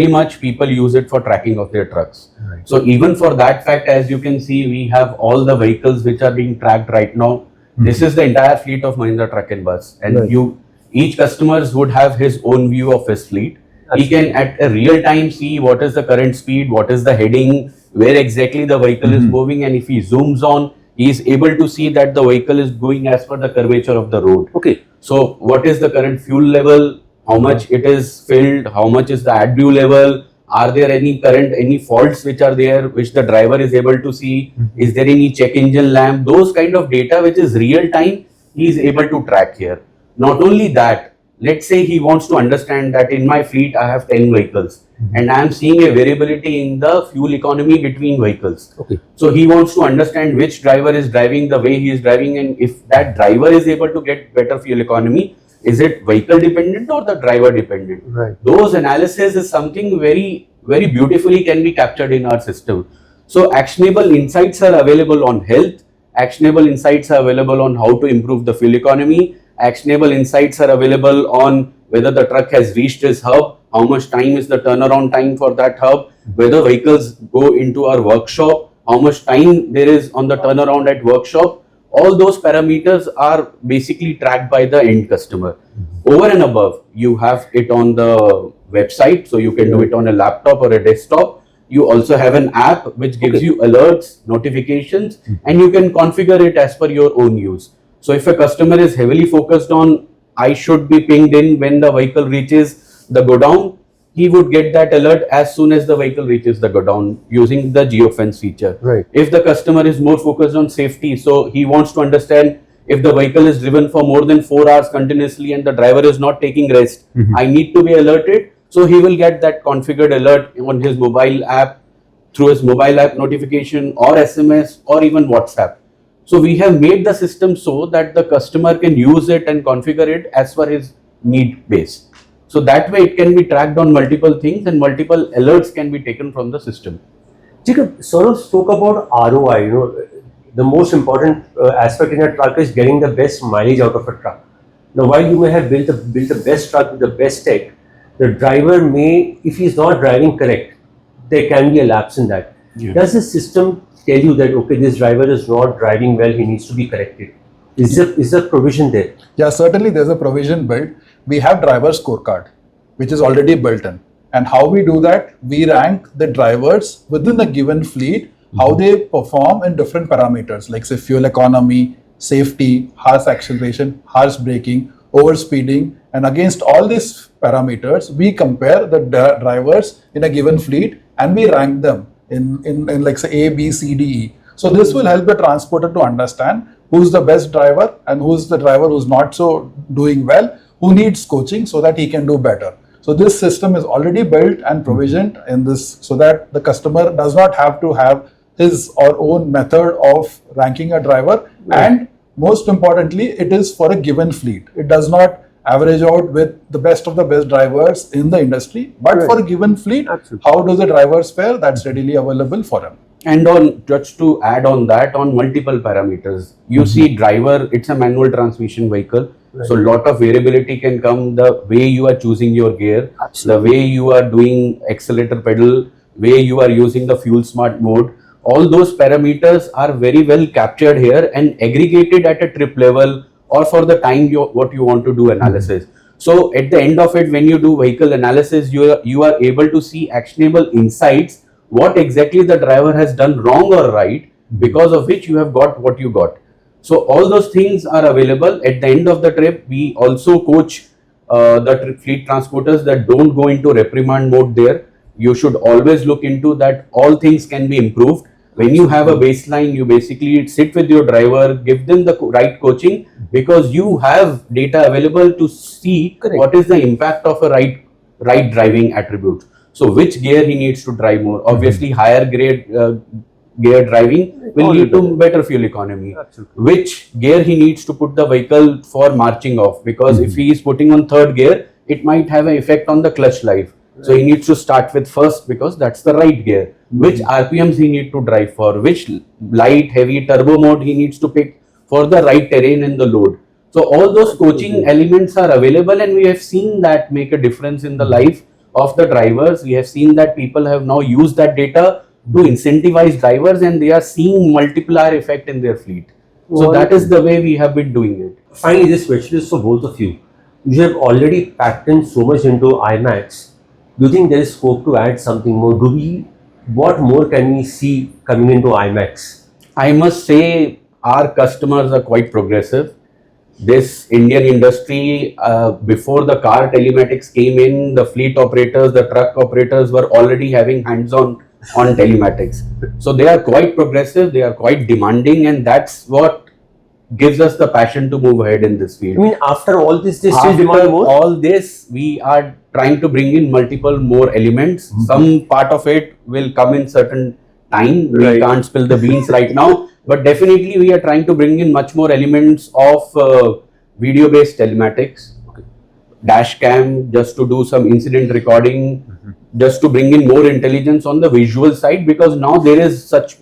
much people use it for tracking of their trucks. Right. So even for that fact, as you can see, we have all the vehicles which are being tracked right now. This is the entire fleet of Mahindra Truck&Bus, and Right. each customers would have his own view of his fleet. He can at a real time see what is the current speed, what is the heading, where exactly the vehicle is moving, and if he zooms on, he is able to see that the vehicle is going as per the curvature of the road. Okay. So what is the current fuel level, how much it is filled, how much is the AdBlue level, are there any faults which are there which the driver is able to see, is there any check engine lamp, those kind of data which is real time, he is able to track here. Not only that, let's say he wants to understand that in my fleet I have 10 vehicles and I am seeing a variability in the fuel economy between vehicles. Okay. So he wants to understand which driver is driving the way he is driving, and if that driver is able to get better fuel economy, is it vehicle dependent or the driver dependent? Right. Those analysis is something very, very beautifully can be captured in our system. So actionable insights are available on health Actionable insights are available on how to improve the fuel economy. Actionable insights are available on whether the truck has reached its hub, how much time is the turnaround time for that hub, whether vehicles go into our workshop, how much time there is on the turnaround at workshop. All those parameters are basically tracked by the end customer. Over and above, you have it on the website, so you can do it on a laptop or a desktop. You also have an app which gives you alerts, notifications, and you can configure it as per your own use. So if a customer is heavily focused on, I should be pinged in when the vehicle reaches the godown, he would get that alert as soon as the vehicle reaches the godown using the geofence feature. Right. If the customer is more focused on safety, so he wants to understand if the vehicle is driven for more than 4 hours continuously and the driver is not taking rest, I need to be alerted. So he will get that configured alert on his mobile app, through his mobile app notification or SMS or even WhatsApp. So we have made the system so that the customer can use it and configure it as per his need base. So that way it can be tracked on multiple things and multiple alerts can be taken from the system. Jacob, Saurabh spoke about ROI. You know, the most important aspect in a truck is getting the best mileage out of a truck. Now, while you may have built the best truck with the best tech, the driver may, if he's not driving correct, there can be a lapse in that. Yeah. Does the system tell you that, okay, this driver is not driving well, he needs to be corrected? Is there provision there? Yeah, certainly there's a provision built. We have driver scorecard, which is already built in. And how we do that, we rank the drivers within a given fleet, how they perform in different parameters, like say fuel economy, safety, harsh acceleration, harsh braking, overspeeding, and against all these parameters, we compare the drivers in a given fleet and we rank them in like say A, B, C, D, E. So this will help the transporter to understand who's the best driver and who's the driver who's not so doing well, who needs coaching so that he can do better. So this system is already built and provisioned in this so that the customer does not have to have his or own method of ranking a driver. And most importantly, it is for a given fleet. It does not average out with the best of the best drivers in the industry, but for a given fleet, how do the drivers fare? That's readily available for him. And on just to add on that, on multiple parameters, you see driver, it's a manual transmission vehicle. So a lot of variability can come the way you are choosing your gear, the way you are doing accelerator pedal, way you are using the fuel smart mode. All those parameters are very well captured here and aggregated at a trip level or for the time what you want to do analysis. So at the end of it, when you do vehicle analysis, you are able to see actionable insights, what exactly the driver has done wrong or right, because of which you have got what you got. So all those things are available. At the end of the trip, we also coach the fleet transporters that don't go into reprimand mode there. You should always look into that all things can be improved. When you have a baseline, you basically sit with your driver, give them the right coaching, because you have data available to see what is the impact of a right driving attribute. So which gear he needs to drive more. Obviously, higher grade gear driving will lead to better fuel economy. Which gear he needs to put the vehicle for marching off, because if he is putting on third gear, it might have an effect on the clutch life. So he needs to start with first because that's the right gear. Which RPMs he needs to drive for, which light, heavy, turbo mode he needs to pick for the right terrain and the load. So all those coaching elements are available, and we have seen that make a difference in the life of the drivers. We have seen that people have now used that data to incentivize drivers, and they are seeing multiplier effect in their fleet. So that is the way we have been doing it. Finally, this question is for both of you. You have already packed in so much into IMAX. Do you think there is scope to add something more? What more can we see coming into IMAX? I must say our customers are quite progressive. This Indian industry, before the car telematics came in, the fleet operators, the truck operators were already having hands-on telematics. So they are quite progressive, they are quite demanding, and that's what gives us the passion to move ahead in this field. I mean, after all this, they still demand more? All this, we are trying to bring in multiple more elements. Some part of it will come in certain time. We can't spill the beans right now, but definitely we are trying to bring in much more elements of video-based telematics, dash cam, just to do some incident recording, just to bring in more intelligence on the visual side, because now there is such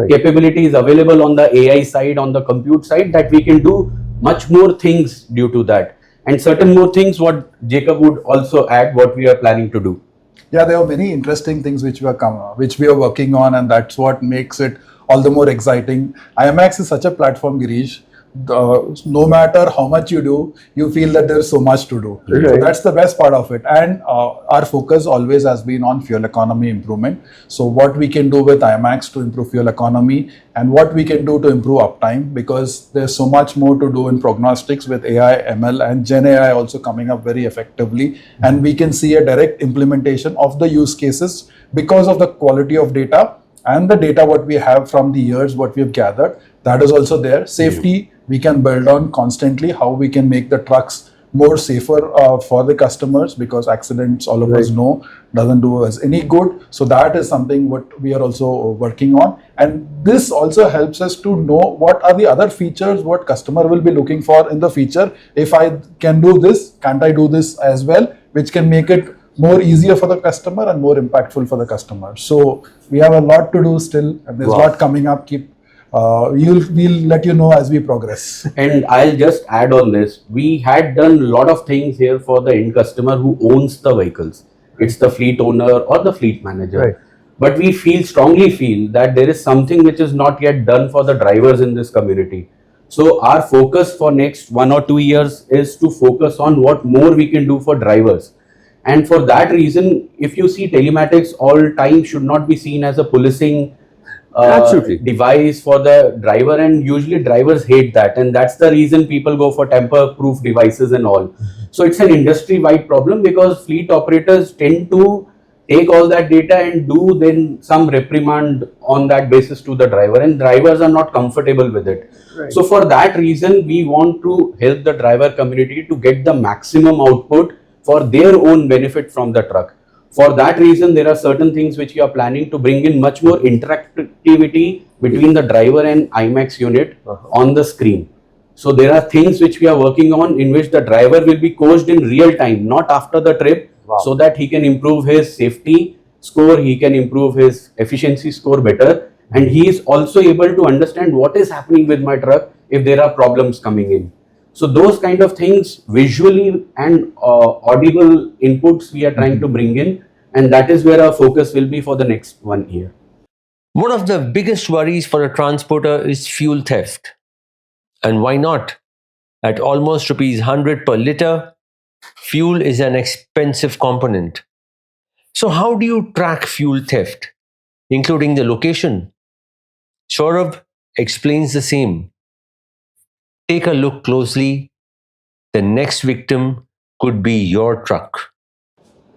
capabilities available on the AI side, on the compute side, that we can do much more things due to that. And certain more things what Jacob would also add, what we are planning to do. Yeah, there are many interesting things which which we are working on, and that's what makes it all the more exciting. IMAX is such a platform, Girish. No matter how much you do, you feel that there's so much to do. So that's the best part of it. And our focus always has been on fuel economy improvement. So what we can do with IMAX to improve fuel economy, and what we can do to improve uptime, because there's so much more to do in prognostics with AI, ML, and Gen AI also coming up very effectively. And we can see a direct implementation of the use cases because of the quality of data and the data what we have from the years what we have gathered. That is also there. Safety, we can build on constantly how we can make the trucks more safer for the customers, because accidents, all of us know, doesn't do us any good. So that is something what we are also working on. And this also helps us to know what are the other features what customer will be looking for in the future. If I can do this, can't I do this as well, which can make it more easier for the customer and more impactful for the customer. So we have a lot to do still, and there's a lot coming up. We'll let you know as we progress. And I'll just add on this. We had done a lot of things here for the end customer who owns the vehicles. It's the fleet owner or the fleet manager. But we strongly feel that there is something which is not yet done for the drivers in this community. So our focus for next 1 or 2 years is to focus on what more we can do for drivers. And for that reason, if you see, telematics all time should not be seen as a policing device for the driver, and usually drivers hate that, and that's the reason people go for tamper-proof devices and all. So it's an industry-wide problem, because fleet operators tend to take all that data and do then some reprimand on that basis to the driver, and drivers are not comfortable with it. So for that reason, we want to help the driver community to get the maximum output for their own benefit from the truck. For that reason, there are certain things which we are planning to bring in much more interactivity between the driver and IMAX unit on the screen. So there are things which we are working on in which the driver will be coached in real time, not after the trip, so that he can improve his safety score, he can improve his efficiency score better, and he is also able to understand what is happening with my truck if there are problems coming in. So those kind of things, visually and audible inputs we are trying to bring in, and that is where our focus will be for the next 1 year. One of the biggest worries for a transporter is fuel theft. And why not? At almost rupees 100 per liter, fuel is an expensive component. So how do you track fuel theft, including the location? Saurabh explains the same. Take a look closely. The next victim could be your truck.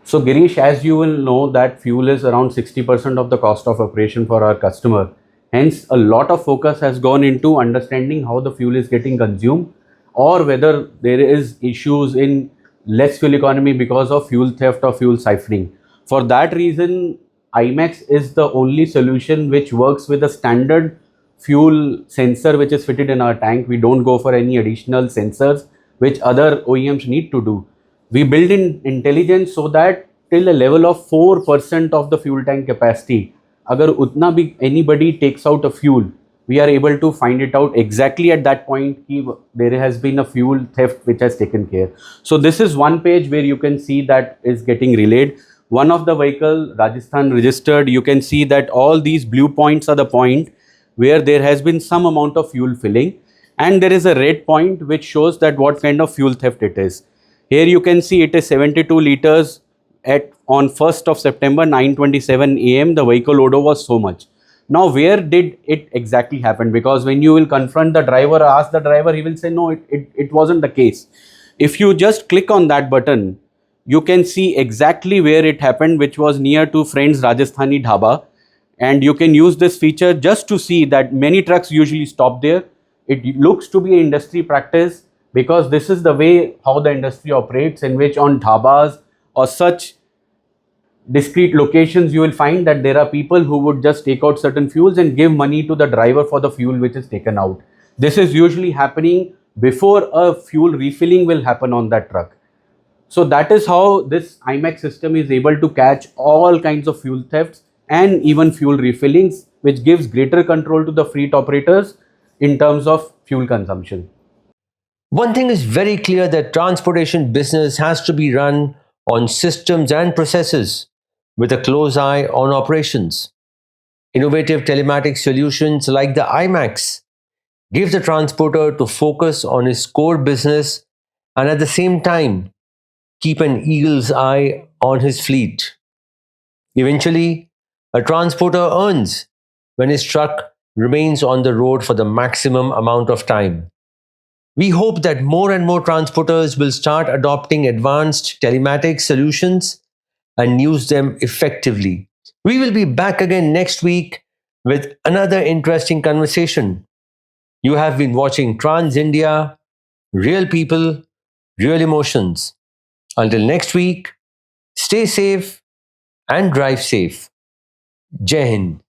So Girish, as you will know, that fuel is around 60% of the cost of operation for our customer. Hence, a lot of focus has gone into understanding how the fuel is getting consumed, or whether there is issues in less fuel economy because of fuel theft or fuel siphoning. For that reason, IMAX is the only solution which works with a standard fuel sensor which is fitted in our tank. We don't go for any additional sensors which other OEMs need to do. We build in intelligence so that till a level of 4% of the fuel tank capacity, agar utna bhi anybody takes out a fuel, we are able to find it out exactly at that point ki there has been a fuel theft which has taken care. So this is one page where you can see that is getting relayed. One of the vehicle, Rajasthan registered, you can see that all these blue points are the point where there has been some amount of fuel filling, and there is a red point which shows that what kind of fuel theft it is. Here you can see it is 72 liters on 1st of September 9:27 AM. The vehicle load was so much. Now where did it exactly happen? Because when you will confront the driver or ask the driver, he will say no, it wasn't the case. If you just click on that button, you can see exactly where it happened, which was near to Friends Rajasthani Dhaba. And you can use this feature just to see that many trucks usually stop there. It looks to be an industry practice, because this is the way how the industry operates, in which on dhabas or such discrete locations you will find that there are people who would just take out certain fuels and give money to the driver for the fuel which is taken out. This is usually happening before a fuel refilling will happen on that truck. So that is how this IMAX system is able to catch all kinds of fuel thefts and even fuel refillings which gives greater control to the fleet operators in terms of fuel consumption. One thing is very clear, that transportation business has to be run on systems and processes with a close eye on operations. Innovative telematics solutions like the IMAX give the transporter to focus on his core business and at the same time keep an eagle's eye on his fleet. Eventually, a transporter earns when his truck remains on the road for the maximum amount of time. We hope that more and more transporters will start adopting advanced telematics solutions and use them effectively. We will be back again next week with another interesting conversation. You have been watching Trans India, Real People, Real Emotions. Until next week, stay safe and drive safe. Jai Hind.